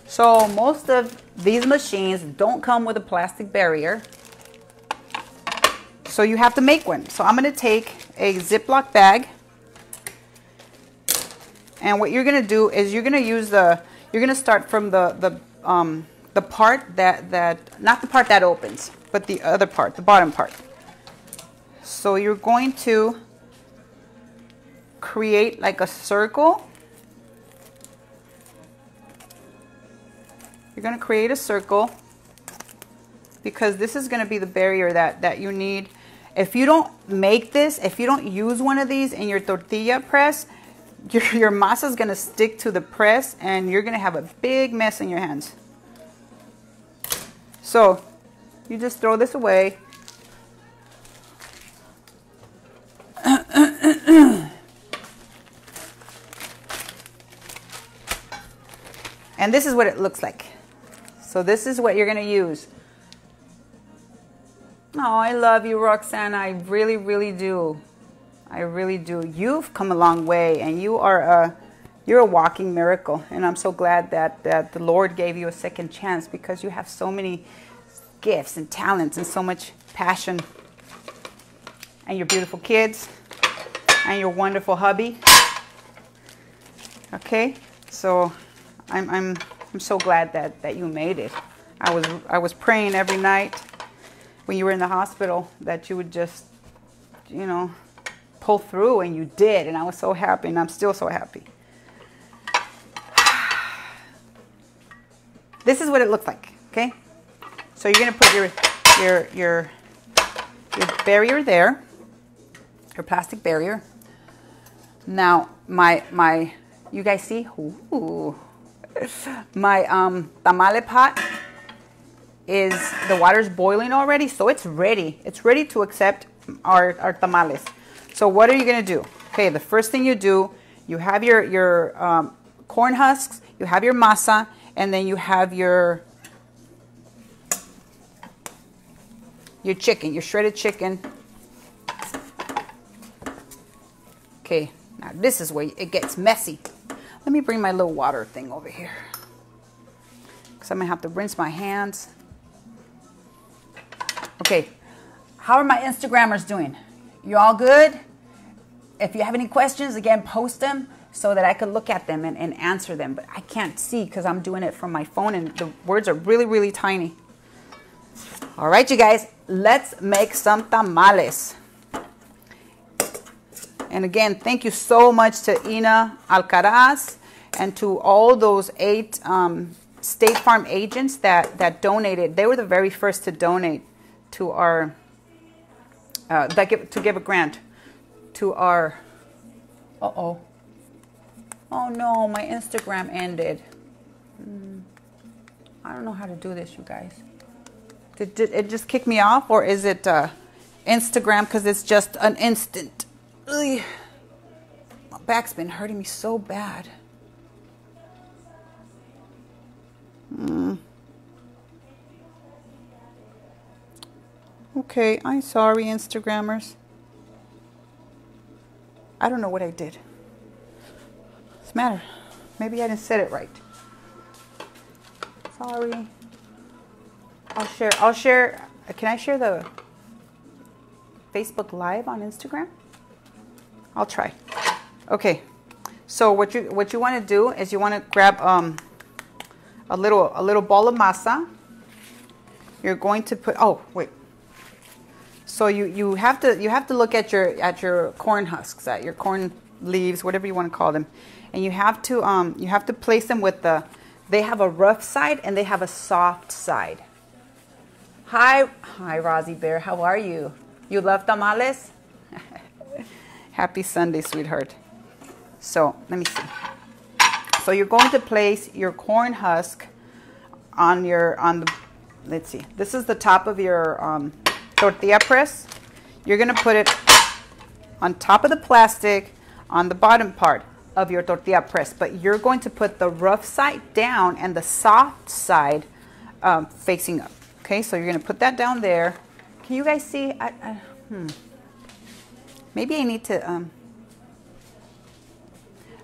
So most of these machines don't come with a plastic barrier, so you have to make one. So I'm going to take a Ziploc bag, and what you're going to do is you're going to start from the part that not the part that opens, but the other part, the bottom part. So you're going to create like a circle. You're going to create a circle because this is going to be the barrier that you need. If you don't make this, if you don't use one of these in your tortilla press, your masa is going to stick to the press and you're going to have a big mess in your hands. So you just throw this away. And this is what it looks like. So this is what you're going to use. Oh, I love you, Roxana. I really, really do. I really do. You've come a long way, and you're a walking miracle. And I'm so glad that the Lord gave you a second chance, because you have so many gifts and talents and so much passion. And your beautiful kids and your wonderful hubby. Okay, so I'm so glad that you made it. I was praying every night when you were in the hospital that you would just, you know, pull through, and you did, and I was so happy, and I'm still so happy. This is what it looks like, okay? So you're gonna put your barrier there, your plastic barrier. Now you guys see? Ooh. My tamale pot the water's boiling already, so it's ready. It's ready to accept our tamales. So what are you gonna do? Okay, the first thing you do, you have your corn husks, you have your masa, and then you have your chicken, your shredded chicken. Okay, now this is where it gets messy. Let me bring my little water thing over here, because I'm gonna have to rinse my hands. Okay, how are my Instagrammers doing? You all good? If you have any questions, again, post them so that I could look at them and answer them. But I can't see because I'm doing it from my phone and the words are really, really tiny. All right, you guys, let's make some tamales. And again, thank you so much to Ina Alcaraz and to all those 8 State Farm agents that donated. They were the very first to donate to our, to give a grant to our, oh no, my Instagram ended. I don't know how to do this, you guys. Did it just kick me off, or is it Instagram because it's just an instant? Ugh. My back's been hurting me so bad. Okay, I'm sorry, Instagrammers. I don't know what I did. What's the matter? Maybe I didn't set it right. Sorry. I'll share. Can I share the Facebook Live on Instagram? I'll try. Okay. So what you want to do is you want to grab a little ball of masa. You're going to put, oh wait. So you have to look at your corn husks, at your corn leaves, whatever you want to call them, and you have to place them with they have a rough side and they have a soft side. Hi Rosie Bear, how are you? You love tamales? Happy Sunday, sweetheart. So let me see. So you're going to place your corn husk on the, let's see, this is the top of your tortilla press. You're going to put it on top of the plastic on the bottom part of your tortilla press, but you're going to put the rough side down and the soft side facing up. Okay, so you're going to put that down there. Can you guys see? Maybe I need to,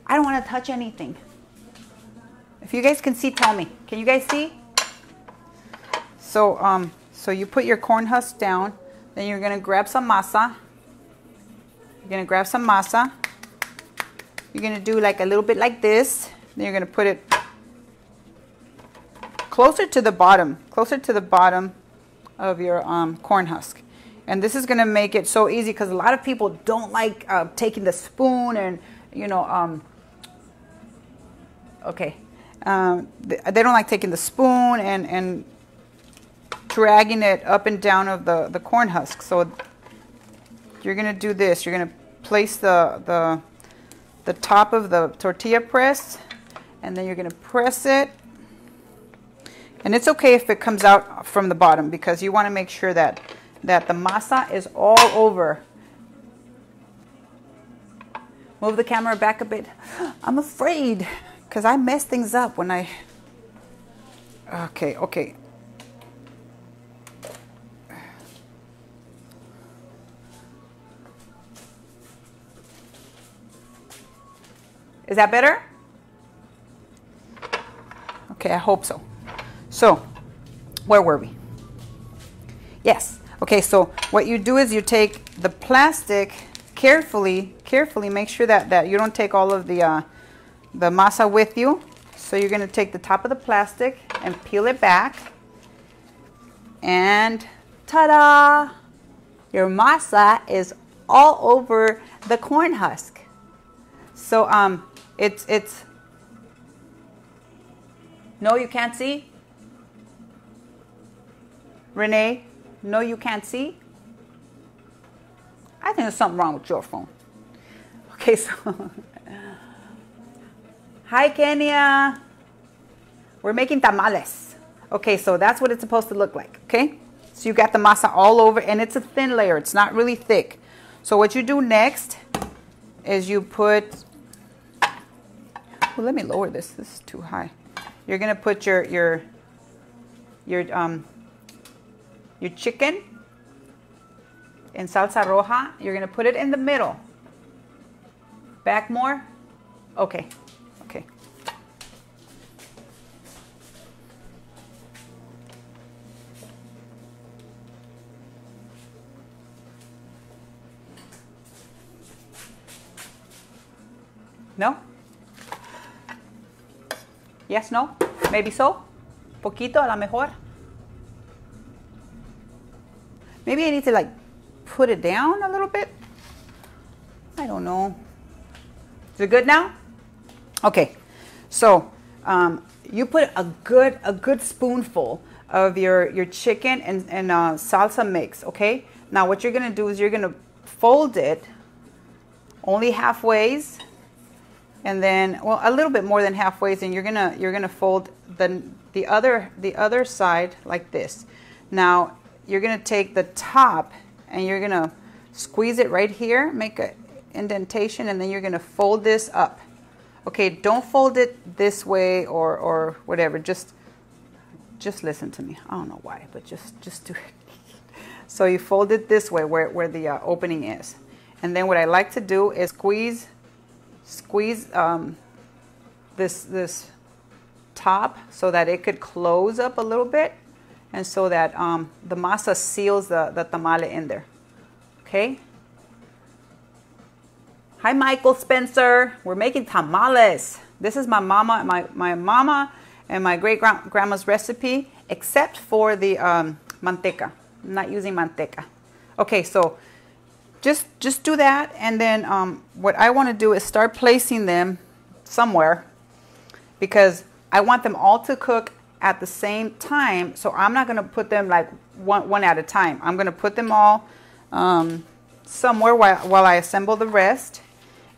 I don't want to touch anything. If you guys can see, tell me. Can you guys see? So, so you put your corn husk down, then you're going to grab some masa. You're going to grab some masa. You're going to do like a little bit like this. Then you're going to put it closer to the bottom of your corn husk. And this is going to make it so easy because a lot of people don't like taking the spoon and, you know, they don't like taking the spoon and dragging it up and down of the corn husk. So you're going to do this. You're going to place the top of the tortilla press, and then you're going to press it. And it's okay if it comes out from the bottom because you want to make sure that the masa is all over. Move the camera back a bit. I'm afraid because I mess things up when I... Okay. Is that better? Okay, I hope so. So, where were we? Yes. Okay, so what you do is you take the plastic carefully, make sure that you don't take all of the masa with you. So you're going to take the top of the plastic and peel it back. And ta-da! Your masa is all over the corn husk. So it's no, you can't see? Renee, no, you can't see? I think there's something wrong with your phone. Okay, so hi Kenya. We're making tamales. Okay, so that's what it's supposed to look like, okay? So you got the masa all over, and it's a thin layer. It's not really thick. So what you do next is you put... Well, let me lower this. This is too high. You're gonna put your chicken in salsa roja. You're gonna put it in the middle. Back more. Okay. Okay. No? Yes, no? Maybe so? Poquito, a lo mejor. Maybe I need to like put it down a little bit. I don't know. Is it good now? Okay, so you put a good spoonful of your chicken and salsa mix, okay? Now what you're gonna do is you're gonna fold it only halfways, and then, well, a little bit more than halfways, and you're gonna fold the other side like this. Now you're gonna take the top and you're gonna squeeze it right here, make a indentation, and then you're gonna fold this up. Okay, don't fold it this way or whatever. Just listen to me. I don't know why, but just do it. So you fold it this way where the opening is. And then what I like to do is squeeze this top so that it could close up a little bit, and so that the masa seals the tamale in there. Okay? Hi, Michael Spencer. We're making tamales. This is my mama and my great-grandma's recipe, except for the manteca. I'm not using manteca. Okay, so just do that, and then what I want to do is start placing them somewhere, because I want them all to cook at the same time. So I'm not going to put them like one at a time. I'm going to put them all somewhere while I assemble the rest,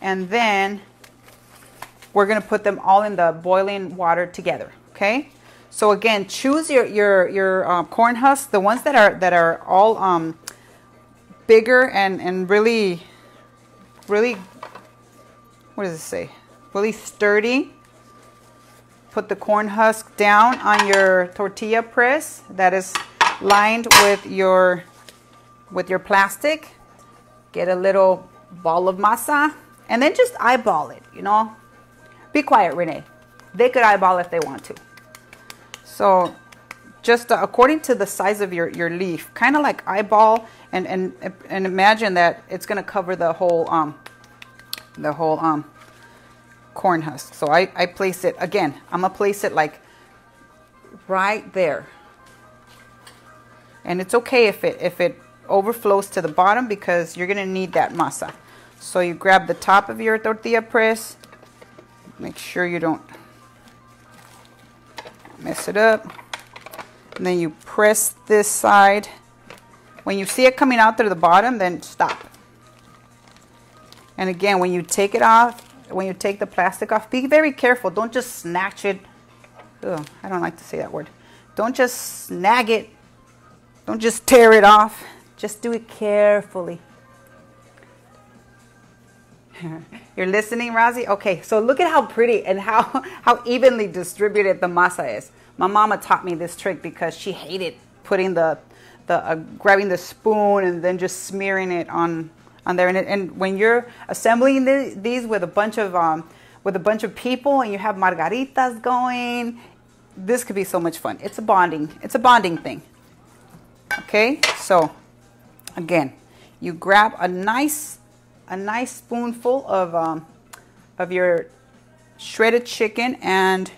and then we're going to put them all in the boiling water together. Okay, so again, choose your corn husks, the ones that are all bigger and really, what does it say? Really sturdy. Put the corn husk down on your tortilla press that is lined with your plastic. Get a little ball of masa, and then just eyeball it, you know. Be quiet, Renee. They could eyeball if they want to. So just according to the size of your leaf, kind of like eyeball, and imagine that it's going to cover the whole corn husk. So I place it, again, I'm going to place it like right there. And it's okay if it overflows to the bottom, because you're going to need that masa. So you grab the top of your tortilla press. Make sure you don't mess it up. And then you press this side. When you see it coming out through the bottom, then stop. And again, when you take it off, when you take the plastic off, be very careful. Don't just snatch it. Ugh, I don't like to say that word. Don't just snag it. Don't just tear it off. Just do it carefully. You're listening, Razi? Okay, so look at how pretty and how evenly distributed the masa is. My mama taught me this trick because she hated putting grabbing the spoon and then just smearing it on there. And when you're assembling these with a bunch of people and you have margaritas going, this could be so much fun. It's a bonding thing. Okay, so again, you grab a nice spoonful of your shredded chicken and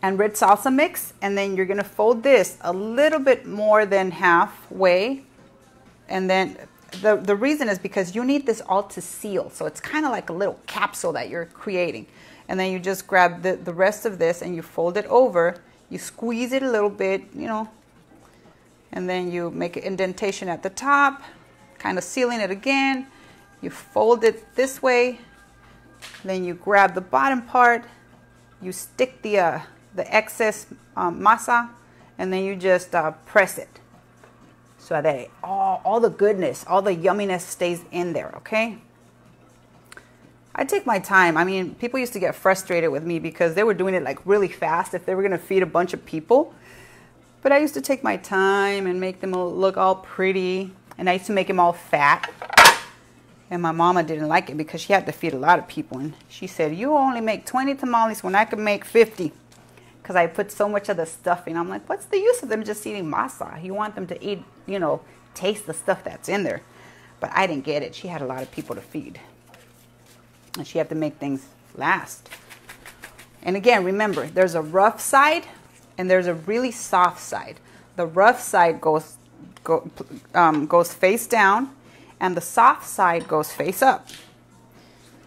red salsa mix, and then you're gonna fold this a little bit more than halfway. And then the reason is because you need this all to seal, so it's kind of like a little capsule that you're creating. And then you just grab the rest of this and you fold it over. You squeeze it a little bit, you know, and then you make an indentation at the top, kind of sealing it again. You fold it this way, then you grab the bottom part, you stick the excess masa, and then you just press it so that all the goodness, all the yumminess stays in there. Okay, I take my time. I mean, people used to get frustrated with me because they were doing it like really fast if they were going to feed a bunch of people. But I used to take my time and make them look all pretty. And I used to make them all fat. And my mama didn't like it because she had to feed a lot of people. And she said, you only make 20 tamales when I could make 50. Because I put so much of the stuffing. I'm like, what's the use of them just eating masa? You want them to eat, you know, taste the stuff that's in there. But I didn't get it. She had a lot of people to feed. And she had to make things last. And again, remember, there's a rough side and there's a really soft side. The rough side goes face down, and the soft side goes face up.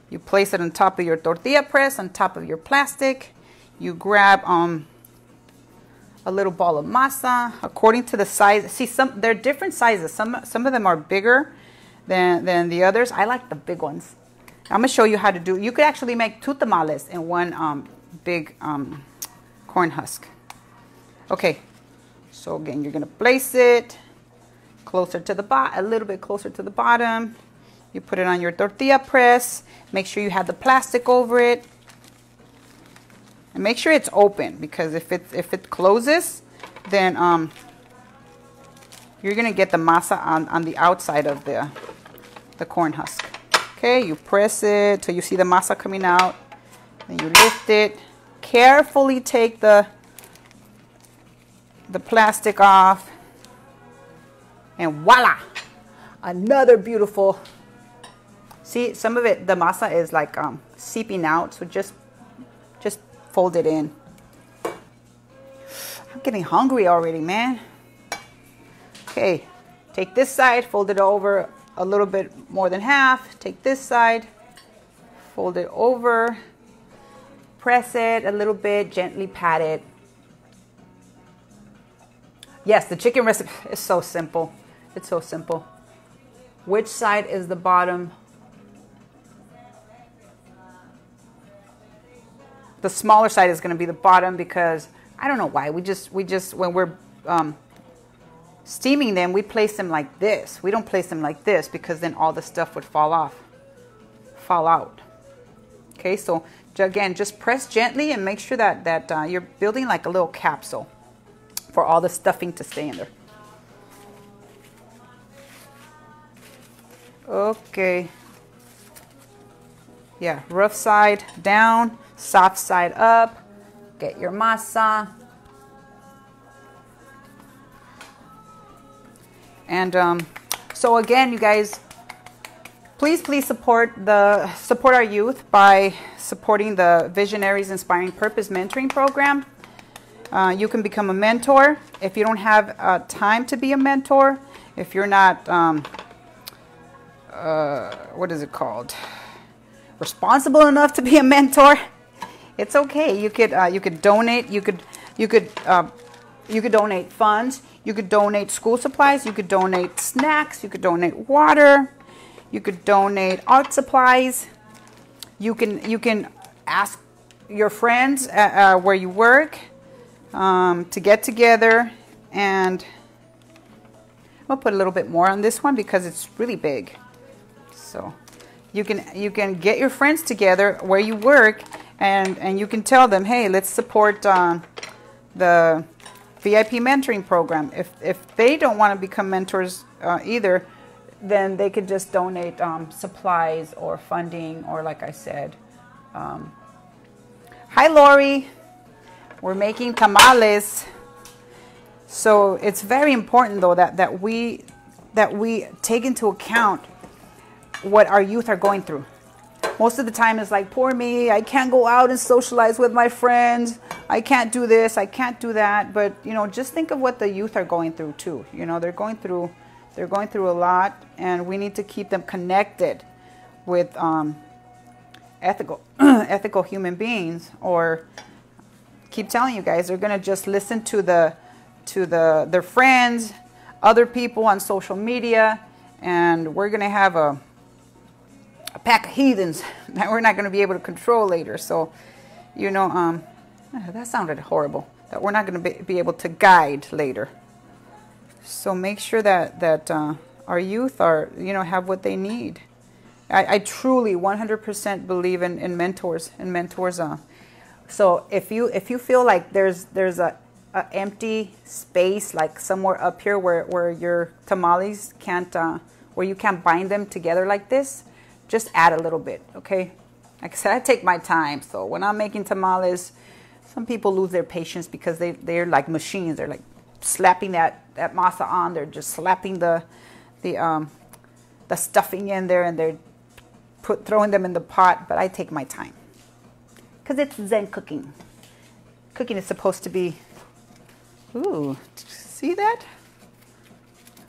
You place it on top of your tortilla press, on top of your plastic. You grab a little ball of masa according to the size. See, they're different sizes. Some of them are bigger than the others. I like the big ones. I'm gonna show you how to do. You could actually make 2 tamales in one big corn husk. Okay, so again, you're gonna place it closer to the bottom, a little bit closer to the bottom. You put it on your tortilla press. Make sure you have the plastic over it. And make sure it's open, because if it closes, then you're gonna get the masa on the outside of the corn husk. Okay, you press it till you see the masa coming out. Then you lift it. Carefully take the plastic off. And voila! Another beautiful. See, some of it, the masa is like seeping out, so just fold it in. I'm getting hungry already, man. Okay, take this side, fold it over a little bit more than half. Take this side, fold it over, press it a little bit, gently pat it. Yes, the chicken recipe is so simple. It's so simple. Which side is the bottom? The smaller side is going to be the bottom, because I don't know why. We just when we're steaming them, we place them like this. We don't place them like this, because then all the stuff would fall out. Okay, so again, just press gently and make sure that you're building like a little capsule for all the stuffing to stay in there. Okay. Yeah, rough side down, soft side up. Get your masa. And so again, you guys, please support our youth by supporting the Visionaries Inspiring Purpose Mentoring Program. You can become a mentor if you don't have time to be a mentor. If you're not, what is it called? Responsible enough to be a mentor. It's okay. You could donate. You could donate funds. You could donate school supplies. You could donate snacks. You could donate water. You could donate art supplies. You can ask your friends where you work to get together, and I'll put a little bit more on this one because it's really big. So you can get your friends together where you work, and you can tell them, hey, let's support the VIP mentoring program. If they don't want to become mentors either, then they could just donate supplies or funding, or like I said. Hi, Lori. We're making tamales. So it's very important, though, that we take into account what our youth are going through. Most of the time it's like, poor me, I can't go out and socialize with my friends. I can't do this, I can't do that. But, you know, just think of what the youth are going through too. You know, they're going through a lot, and we need to keep them connected with ethical human beings, or keep telling you guys, they're going to just listen to their friends, other people on social media, and we're going to have a pack of heathens that we're not going to be able to control later. So, you know, that sounded horrible, that we're not going to be able to guide later. So make sure that our youth are, you know, have what they need. I truly 100% believe in mentors and mentors. So if you feel like there's a empty space, like somewhere up here where your tamales can't, where you can't bind them together like this, just add a little bit, okay? Like I said, I take my time. So when I'm making tamales, some people lose their patience because they're like machines. They're like slapping that masa on. They're just slapping the stuffing in there, and they're throwing them in the pot. But I take my time because it's Zen cooking. Cooking is supposed to be. Ooh, see that?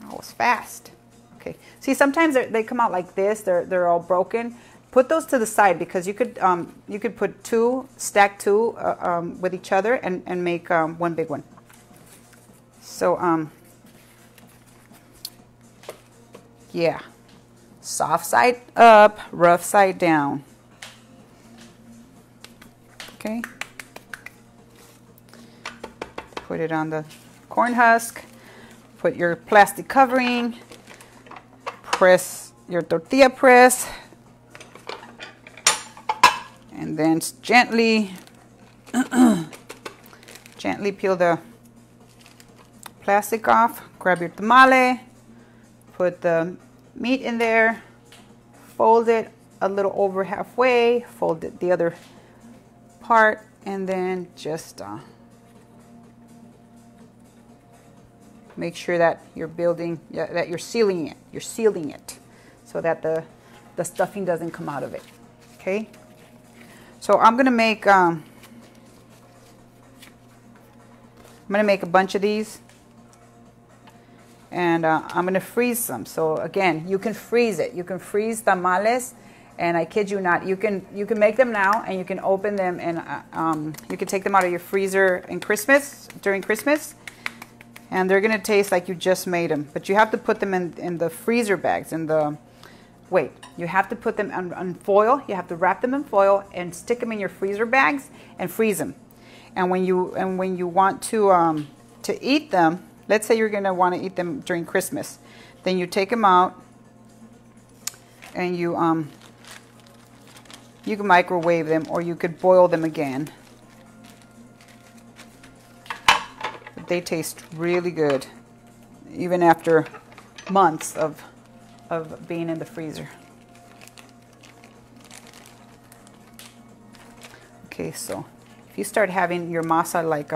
That was fast. Okay, See, sometimes they come out like this. They're all broken. Put those to the side because you could put two, stack two with each other and make one big one. So yeah, soft side up, rough side down. Okay. Put it on the corn husk. Put your plastic covering. Press your tortilla press. And then gently, gently peel the plastic off. Grab your tamale. Put the meat in there. Fold it a little over halfway. Fold it the other part. And then just make sure that you're that you're sealing it. You're sealing it so that the stuffing doesn't come out of it. Okay. So I'm gonna make a bunch of these, and I'm gonna freeze some. So again, you can freeze it. You can freeze tamales, and I kid you not, you can make them now, and you can open them, and you can take them out of your freezer during Christmas, and they're gonna taste like you just made them. But you have to put them in the freezer bags, you have to put them on foil. You have to wrap them in foil and stick them in your freezer bags and freeze them. And when you want to eat them, let's say you're gonna want to eat them during Christmas, then you take them out and you can microwave them, or you could boil them again. But they taste really good, even after months of being in the freezer. Okay, so if you start having your masa like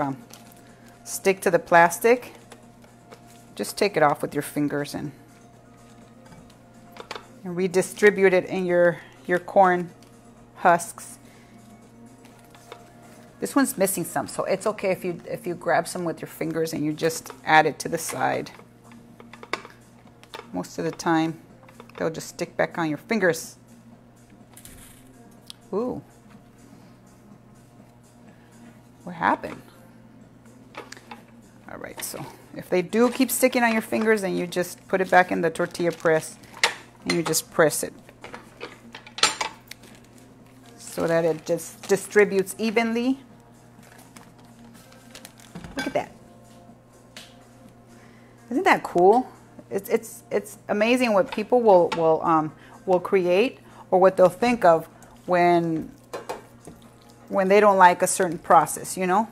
stick to the plastic, just take it off with your fingers and redistribute it in your corn husks. This one's missing some, so it's okay if you grab some with your fingers and you just add it to the side. Most of the time, they'll just stick back on your fingers. Ooh. What happened? All right, so if they do keep sticking on your fingers, then you just put it back in the tortilla press and you just press it so that it just distributes evenly. Look at that. Isn't that cool? It's amazing what people will create, or what they'll think of when they don't like a certain process, you know?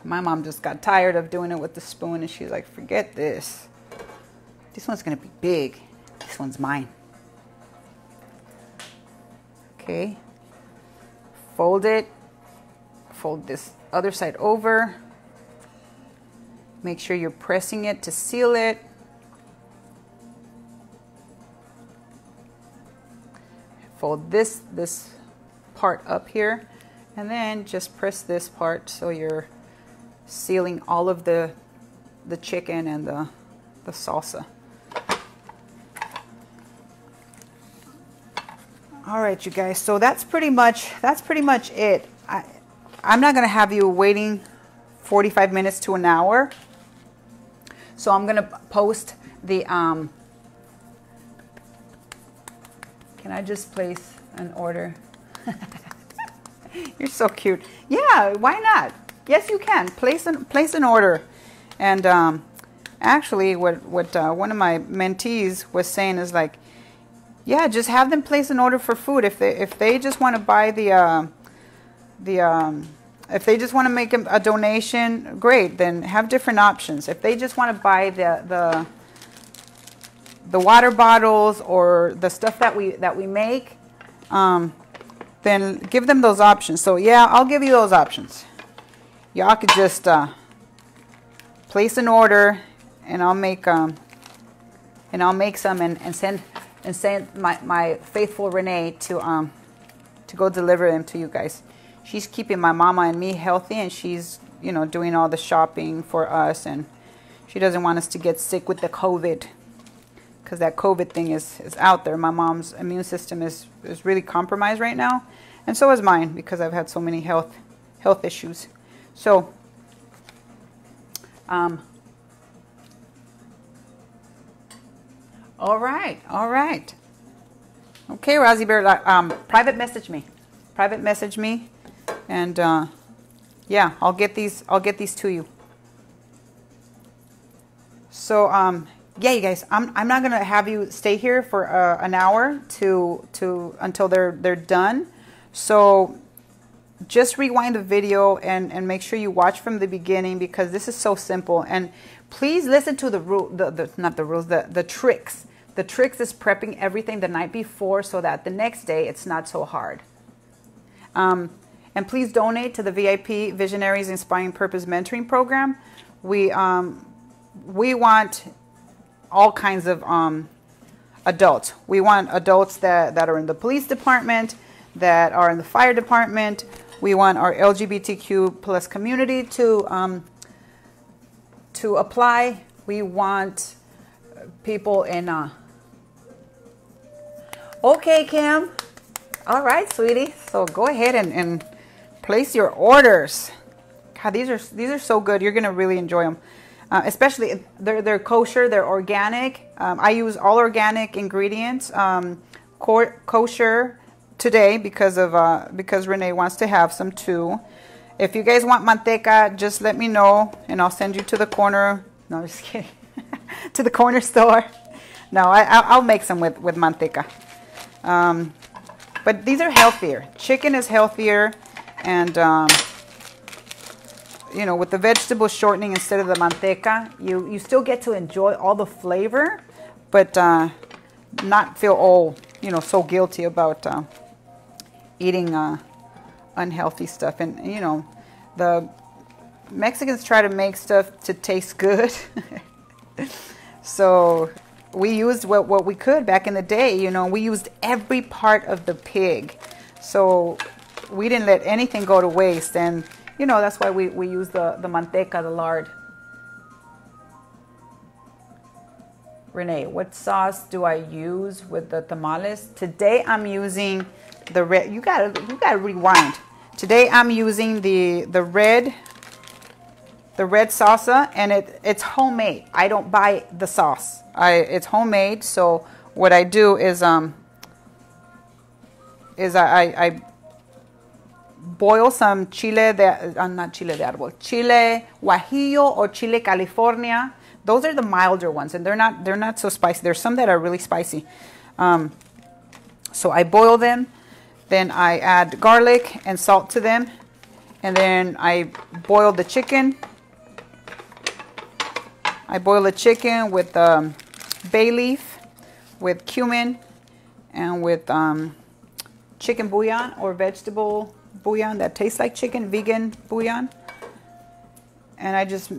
My mom just got tired of doing it with the spoon, and she's like, forget this. This one's gonna be big. This one's mine. Okay. Fold it. Fold this other side over. Make sure you're pressing it to seal it. Fold this part up here, and then just press this part so you're sealing all of the chicken and the salsa. All right, you guys, so that's pretty much it. I'm not gonna have you waiting 45 minutes to an hour, so I'm gonna post the can I just place an order? You're so cute. Yeah, why not? Yes, you can. Place an order. And actually, what one of my mentees was saying is like, yeah, just have them place an order for food. If they just want to buy if they just want to make a donation, great. Then have different options. If they just want to buy the water bottles or the stuff that we make, then give them those options. So yeah, I'll give you those options. Y'all could just place an order, and I'll make some and send my faithful Renee to go deliver them to you guys. She's keeping my mama and me healthy, and she's doing all the shopping for us, and she doesn't want us to get sick with the COVID. because that COVID thing is out there. My mom's immune system is really compromised right now, and so is mine because I've had so many health issues. So all right. Okay, Rosie Bear, private message me, and yeah, I'll get these to you. So yeah, you guys, I'm not gonna have you stay here for an hour until they're done. So just rewind the video and make sure you watch from the beginning, because this is so simple. And please listen to the tricks. The tricks is prepping everything the night before so that the next day it's not so hard. And please donate to the VIP Visionaries Inspiring Purpose Mentoring Program. We want all kinds of adults. We want adults that are in the police department, that are in the fire department. We want our LGBTQ plus community to apply. We want people in okay, Kim. All right, sweetie. So go ahead and place your orders. God, these are so good. You're gonna really enjoy them. Especially they're kosher, they're organic. I use all organic ingredients. Kosher today because Renee wants to have some too. If you guys want manteca, just let me know and I'll send you to the corner. No, just kidding. To the corner store. No, I'll make some with manteca. But these are healthier. Chicken is healthier, and you know, with the vegetable shortening instead of the manteca, you still get to enjoy all the flavor, but not feel all, you know, so guilty about eating unhealthy stuff. And you know, the Mexicans try to make stuff to taste good. So we used what we could back in the day. You know, we used every part of the pig, so we didn't let anything go to waste. And you know, that's why we use the manteca, the lard. Renee, what sauce do I use with the tamales? Today I'm using the red. You gotta rewind. Today I'm using the red salsa, and it's homemade. I don't buy the sauce. It's homemade. So what I do is I boil some chile not chile de árbol, chile Guajillo or chile California. Those are the milder ones, and they're not so spicy. There's some that are really spicy. So I boil them, then I add garlic and salt to them, and then I boil the chicken. I boil the chicken with bay leaf, with cumin, and with chicken bouillon or vegetable bouillon that tastes like chicken, vegan bouillon. And I just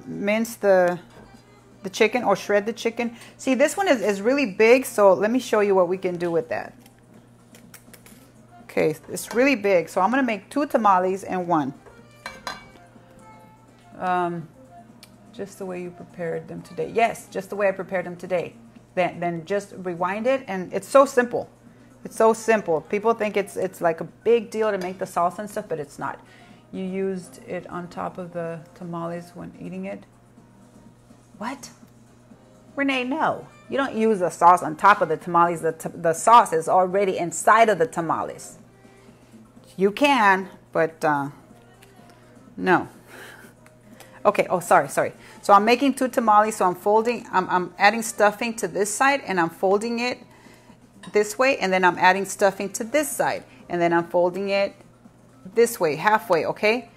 mince the chicken or shred the chicken. See, this one is really big, so let me show you what we can do with that. Okay, it's really big, so I'm gonna make 2 tamales and 1. Just the way you prepared them today. Yes, just the way I prepared them today. Then just rewind it, and it's so simple. It's so simple. People think it's like a big deal to make the salsa and stuff, but it's not. You used it on top of the tamales when eating it. What? Renee, no. You don't use the sauce on top of the tamales. The sauce is already inside of the tamales. You can, but no. Okay, oh, sorry. So I'm making 2 tamales, so I'm adding stuffing to this side, and I'm folding it this way, and then I'm adding stuffing to this side, and then I'm folding it this way, halfway, okay?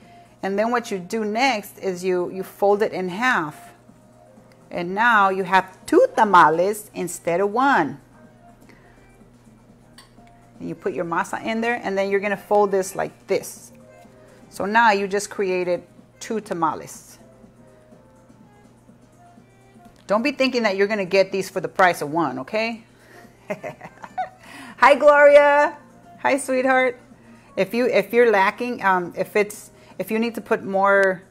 And then what you do next is you fold it in half. And now you have 2 tamales instead of 1. And you put your masa in there, and then you're gonna fold this like this. So now you just created 2 tamales. Don't be thinking that you're gonna get these for the price of 1, okay? Hi, Gloria. Hi, sweetheart. If you're lacking, if you need to put more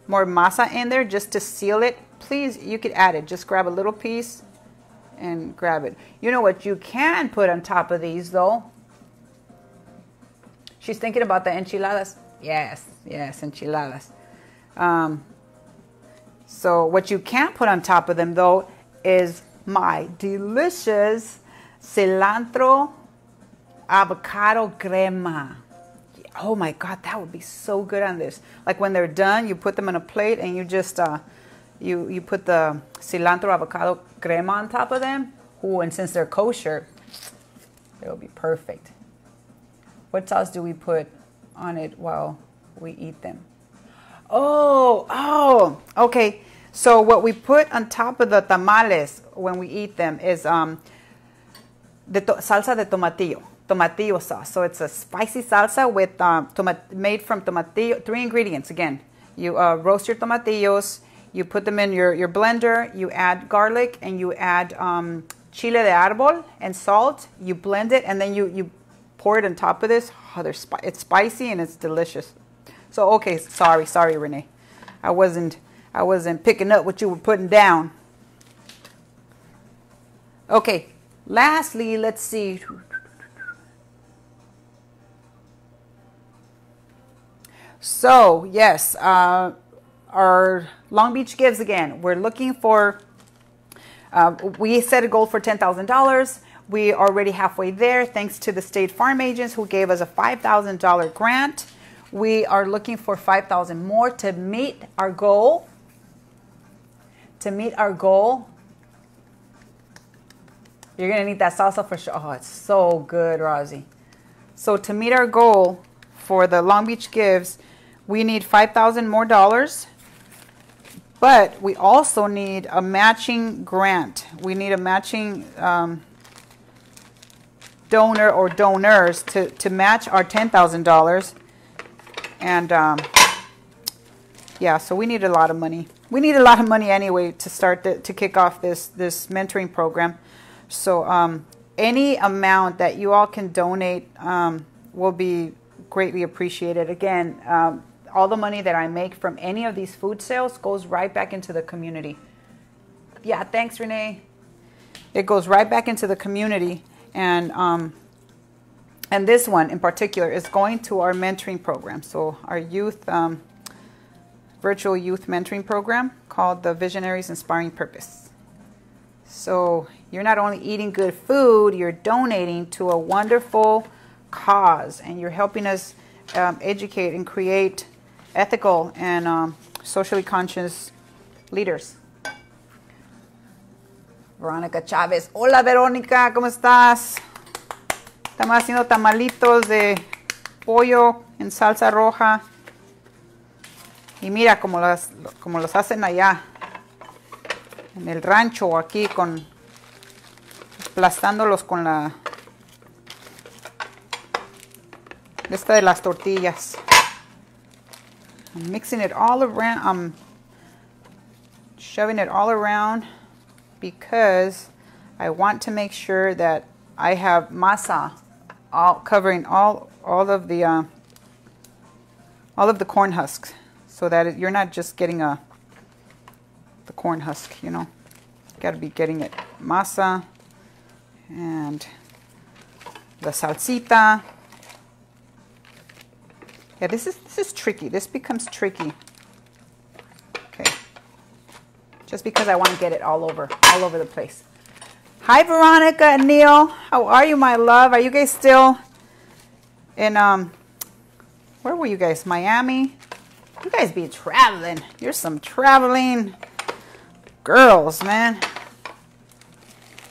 masa in there just to seal it, please, you could add it. Just grab a little piece and grab it. You know what you can put on top of these though? She's thinking about the enchiladas. Yes, yes, enchiladas. So what you can't put on top of them though is my delicious cilantro avocado crema. Oh my God, that would be so good on this. Like when they're done, you put them on a plate and you just you put the cilantro avocado crema on top of them. Ooh, and since they're kosher, it'll be perfect. What sauce do we put on it while we eat them? Oh, okay. So what we put on top of the tamales when we eat them is the salsa de tomatillo sauce. So it's a spicy salsa with made from tomatillo. 3 ingredients again. You roast your tomatillos. You put them in your blender. You add garlic and you add chile de árbol and salt. You blend it and then you pour it on top of this. Oh, it's spicy and it's delicious. So okay, sorry, Renee. I wasn't picking up what you were putting down. Okay, lastly, let's see. So yes, our Long Beach Gives again. We're looking for. We set a goal for $10,000. We are already halfway there, thanks to the state farm agents who gave us a $5,000 grant. We are looking for 5,000 more to meet our goal. You're gonna need that salsa for sure. Oh, it's so good, Rosie. So to meet our goal for the Long Beach Gives, we need $5,000 more dollars. But we also need a matching grant. We need a matching donor or donors to match our $10,000. And yeah, so we need a lot of money. We need a lot of money anyway to start to kick off this mentoring program. So any amount that you all can donate will be greatly appreciated. Again, all the money that I make from any of these food sales goes right back into the community. Yeah, thanks, Renee. It goes right back into the community. And this one in particular is going to our mentoring program. So our youth, virtual youth mentoring program called the Visionaries Inspiring Purpose. So you're not only eating good food, you're donating to a wonderful cause. And you're helping us educate and create ethical and socially conscious leaders. Veronica Chávez. Hola, Verónica, ¿cómo estás? Estamos haciendo tamalitos de pollo en salsa roja. Y mira como los hacen allá en el rancho, aquí aplastándolos con la esta de las tortillas. I'm mixing it all around. I'm shoving it all around because I want to make sure that I have masa covering all of the corn husks, so that you're not just getting the corn husk. You know, you got to be getting it masa and the salsita. Yeah, this is tricky. This becomes tricky. Okay. Just because I want to get it all over the place. Hi, Veronica and Neil. How are you, my love? Are you guys still in, where were you guys? Miami? You guys be traveling. You're some traveling girls, man.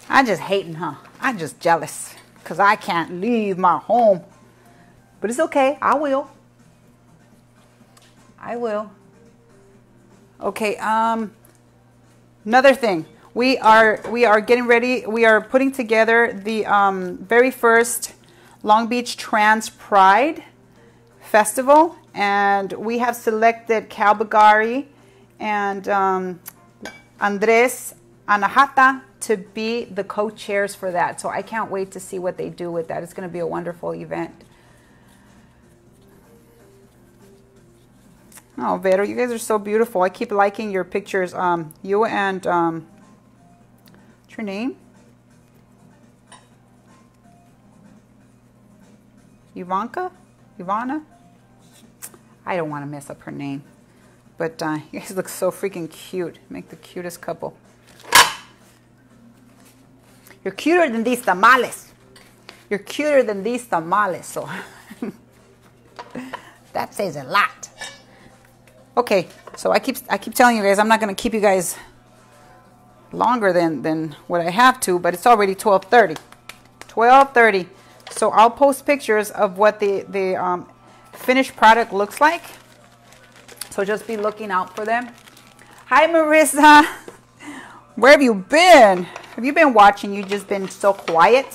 I just hating, huh? I'm just jealous because I can't leave my home. But it's okay. I will. Okay, another thing. We are getting ready. We are putting together the very first Long Beach Trans Pride Festival, and we have selected Cal Bagari and Andres Anahata to be the co-chairs for that. So I can't wait to see what they do with that. It's going to be a wonderful event. Oh, Vero, you guys are so beautiful. I keep liking your pictures. You and, what's your name? Ivana. I don't want to mess up her name. But you guys look so freaking cute. Make the cutest couple. You're cuter than these tamales. You're cuter than these tamales. So that says a lot. Okay, so I keep telling you guys I'm not gonna keep you guys longer than what I have to, but it's already 12:30. 12:30. So I'll post pictures of what the finished product looks like. So just be looking out for them. Hi, Marissa. Where have you been? Have you been watching? You just been so quiet.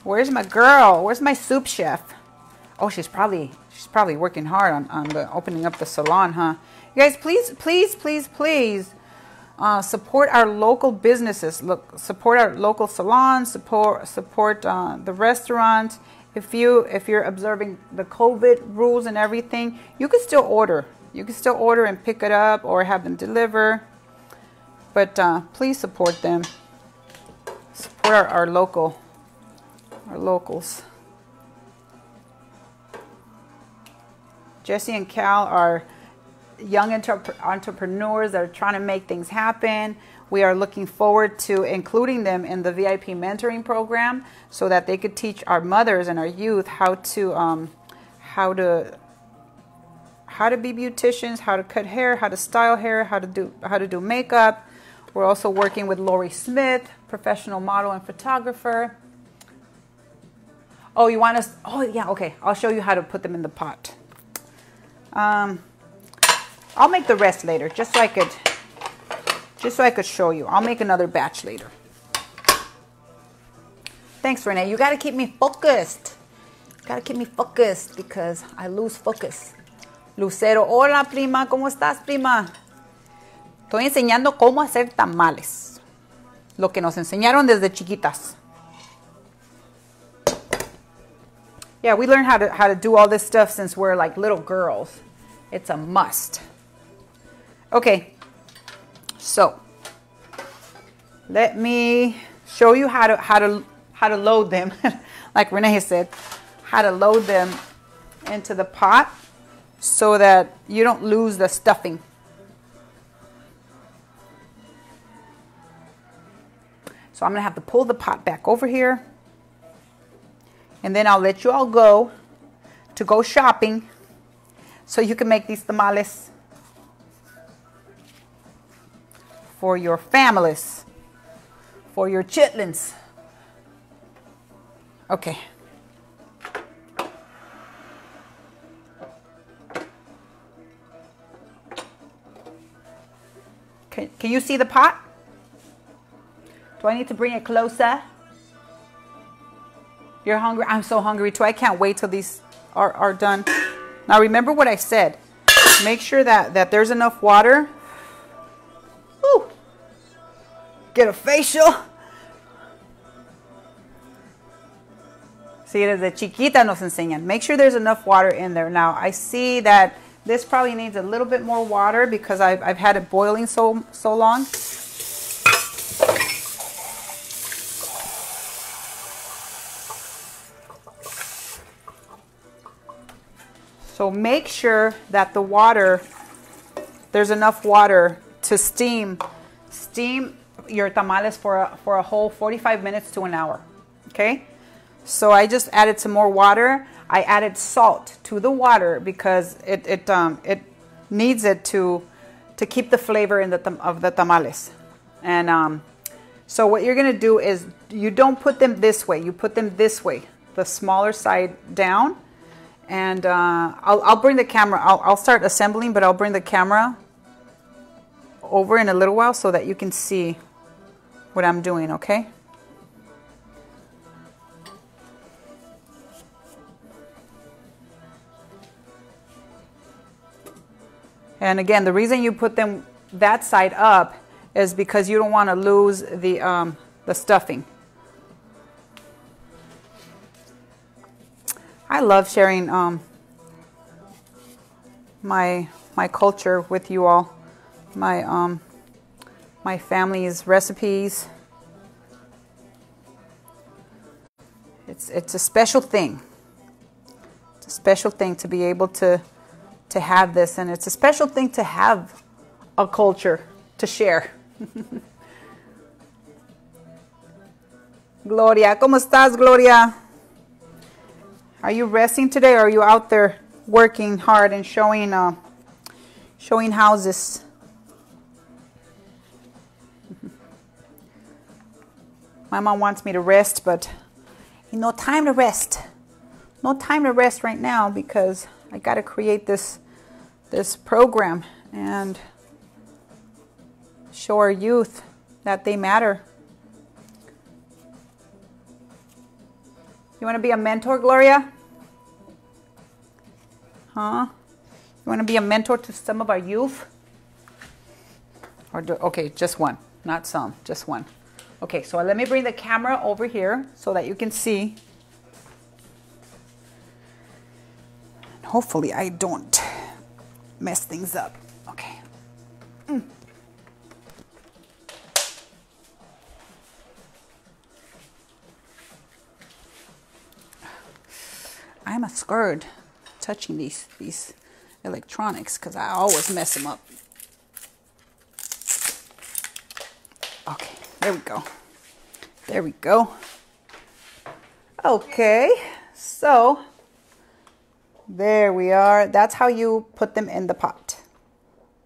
Where's my girl? Where's my soup chef? Oh, she's probably working hard on the opening up the salon, huh? You guys, please support our local businesses. Look, support our local salons. Support the restaurant. If you're observing the COVID rules and everything, you can still order. You can still order and pick it up or have them deliver. But please support them. Support our locals. Jesse and Cal are young entrepreneurs that are trying to make things happen. We are looking forward to including them in the VIP mentoring program so that they could teach our mothers and our youth how to be beauticians, how to cut hair, how to style hair, how to do makeup. We're also working with Lori Smith, professional model and photographer. Oh, you want us? Oh, yeah. Okay, I'll show you how to put them in the pot. I'll make the rest later, just so I could show you. I'll make another batch later. Thanks, Renee. You got to keep me focused. Got to keep me focused because I lose focus. Lucero, hola, prima. ¿Cómo estás, prima? Estoy enseñando cómo hacer tamales. Lo que nos enseñaron desde chiquitas. Yeah, we learned how to do all this stuff since we're like little girls. It's a must. Okay, so let me show you how to load them. Like Renee said, how to load them into the pot so that you don't lose the stuffing. So I'm gonna have to pull the pot back over here, and then I'll let you all go shopping so you can make these tamales for your families, for your chitlins. Okay. Can you see the pot? Do I need to bring it closer? You're hungry? I'm so hungry too. I can't wait till these are done. Now remember what I said. Make sure that there's enough water. Woo. Get a facial. See, desde chiquita nos enseñan. Make sure there's enough water in there. Now I see that this probably needs a little bit more water because I've had it boiling so long. So make sure that the water, there's enough water to steam your tamales for a whole 45 minutes to an hour. Okay? So I just added some more water. I added salt to the water because it needs it to keep the flavor of the tamales. And so what you're gonna do is you don't put them this way. You put them this way, the smaller side down. And I'll bring the camera. I'll start assembling, but I'll bring the camera over in a little while so that you can see what I'm doing. Okay. And again, the reason you put them that side up is because you don't want to lose the stuffing. I love sharing my culture with you all, my family's recipes, It's a special thing. It's a special thing to be able to have this, and it's a special thing to have a culture to share. Gloria, ¿cómo estás, Gloria? Are you resting today, or are you out there working hard and showing houses? My mom wants me to rest, but no time to rest. No time to rest right now because I got to create this program and show our youth that they matter. You want to be a mentor, Gloria? Huh? You want to be a mentor to some of our youth? Okay, just one, not some, just one. Okay, so let me bring the camera over here so that you can see. Hopefully I don't mess things up. Okay. I'm scared touching these electronics because I always mess them up. Okay, there we go. There we go. Okay, so there we are. That's how you put them in the pot.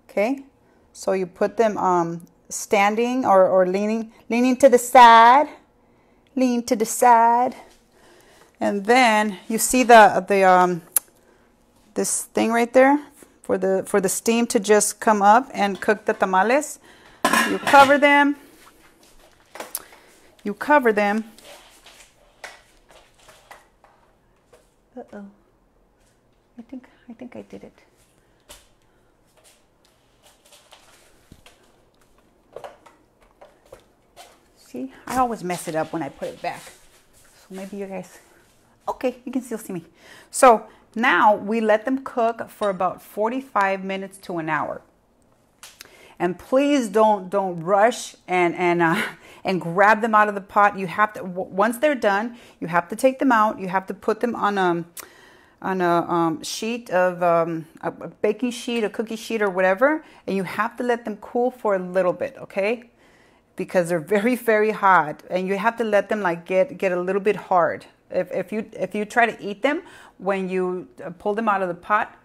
Okay, so you put them standing or leaning to the side. Lean to the side. And then you see this thing right there for the steam to just come up and cook the tamales. You cover them. You cover them. Uh-oh. I think I did it. See, I always mess it up when I put it back. So maybe you guys. Okay, you can still see me. So now we let them cook for about 45 minutes to an hour. And please don't rush and grab them out of the pot. You have to, once they're done, you have to take them out. You have to put them on a sheet of a baking sheet, a cookie sheet, or whatever, and you have to let them cool for a little bit, okay? Because they're very, very hot, and you have to let them like get a little bit hard. If you try to eat them when you pull them out of the pot,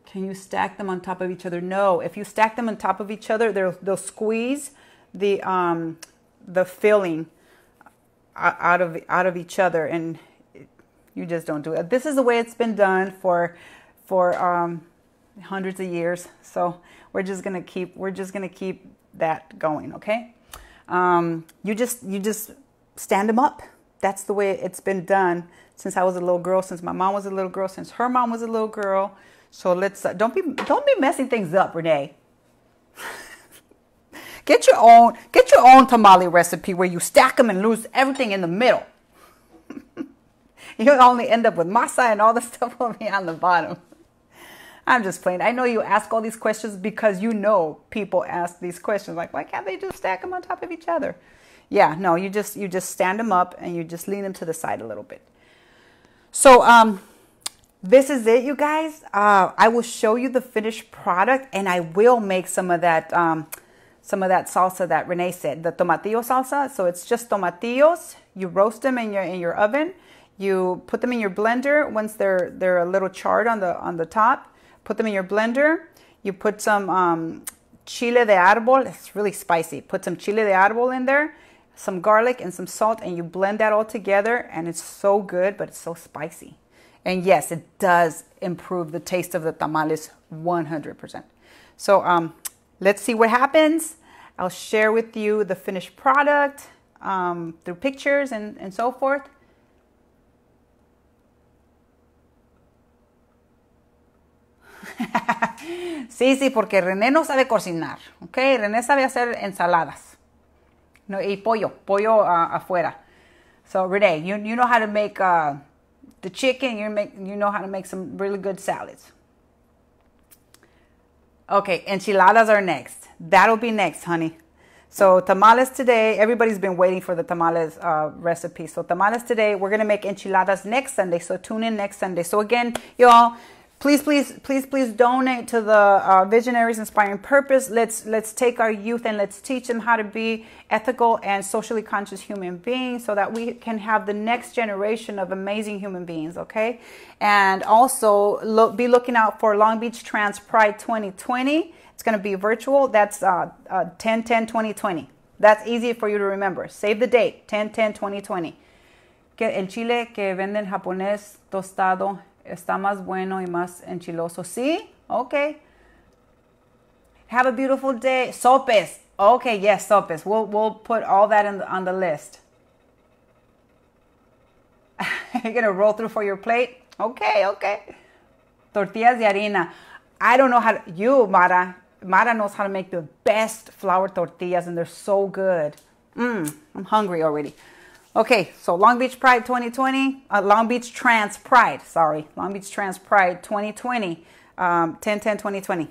can you stack them on top of each other? No. If you stack them on top of each other, they'll squeeze the filling out of each other, and you just don't do it. This is the way it's been done for hundreds of years. So we're just gonna keep that going. Okay. You just stand them up. That's the way it's been done since I was a little girl, since my mom was a little girl, since her mom was a little girl. So let's don't be messing things up, Renee. Get your own tamale recipe where you stack them and lose everything in the middle. You'll only end up with masa and all the stuff will be on the bottom. I'm just playing. I know you ask all these questions because you know people ask these questions like, why can't they just stack them on top of each other? Yeah, no, you just stand them up and you just lean them to the side a little bit. So this is it, you guys. I will show you the finished product, and I will make some of that salsa that Renee said, the tomatillo salsa. So it's just tomatillos. You roast them in your oven. You put them in your blender once they're a little charred on the top. Put them in your blender. You put some chile de árbol. It's really spicy. Put some chile de árbol in there, some garlic and some salt, and you blend that all together, and it's so good, but it's so spicy. And yes, it does improve the taste of the tamales 100%. So let's see what happens. I'll share with you the finished product through pictures and so forth. Sí, porque René no sabe cocinar, ¿ok? René sabe hacer ensaladas. No, y pollo afuera. So René, you know how to make the chicken. You know how to make some really good salads. Okay, enchiladas are next. That'll be next, honey. So tamales today, everybody's been waiting for the tamales recipe. So tamales today, we're going to make enchiladas next Sunday. So tune in next Sunday. So again, y'all, please donate to the Visionaries Inspiring Purpose. Let's take our youth and let's teach them how to be ethical and socially conscious human beings so that we can have the next generation of amazing human beings, okay? And also be looking out for Long Beach Trans Pride 2020. It's going to be virtual. That's 10-10-2020. That's easy for you to remember. Save the date, 10-10-2020. Que el chile que venden japonés tostado está más bueno y más enchiloso. ¿Sí? Okay. Have a beautiful day. Sopes. Okay, yes, sopes. We'll put all that on the list. You're going to roll through for your plate? Okay. Tortillas de harina. I don't know how to... Mara. Mara knows how to make the best flour tortillas, and they're so good. I'm hungry already. Okay, so Long Beach Pride 2020, Long Beach Trans Pride 2020, 10-10-2020.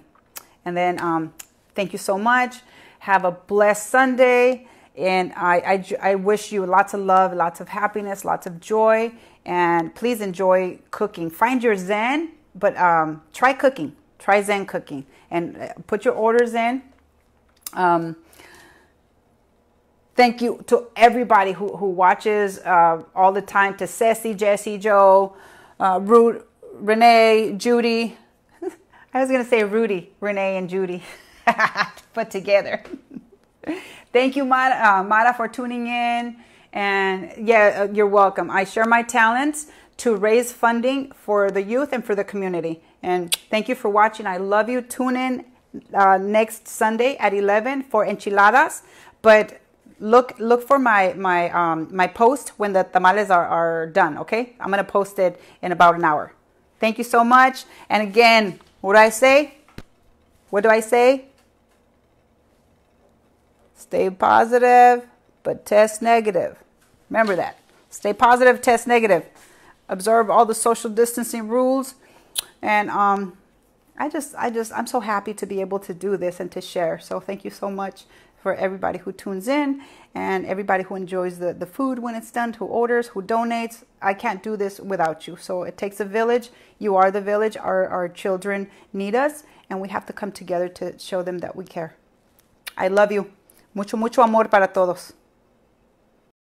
And then thank you so much. Have a blessed Sunday. And I wish you lots of love, lots of happiness, lots of joy. And please enjoy cooking. Find your Zen, but try cooking. Try Zen Cooking. And put your orders in. Thank you to everybody who watches all the time. To Ceci, Jessie, Joe, Ruth, Renee, Judy. I was going to say Rudy, Renee, and Judy put together. Thank you, Mara, for tuning in. And yeah, you're welcome. I share my talents to raise funding for the youth and for the community. And thank you for watching. I love you. Tune in next Sunday at 11 for enchiladas. But look for my post when the tamales are done, okay? I'm going to post it in about an hour. Thank you so much. And again, what do I say? What do I say? Stay positive, but test negative. Remember that. Stay positive, test negative. Observe all the social distancing rules. And I'm so happy to be able to do this and to share. So thank you so much for everybody who tunes in and everybody who enjoys the food when it's done, who orders, who donates. I can't do this without you. So it takes a village. You are the village. Our children need us, and we have to come together to show them that we care. I love you. Mucho, mucho amor para todos.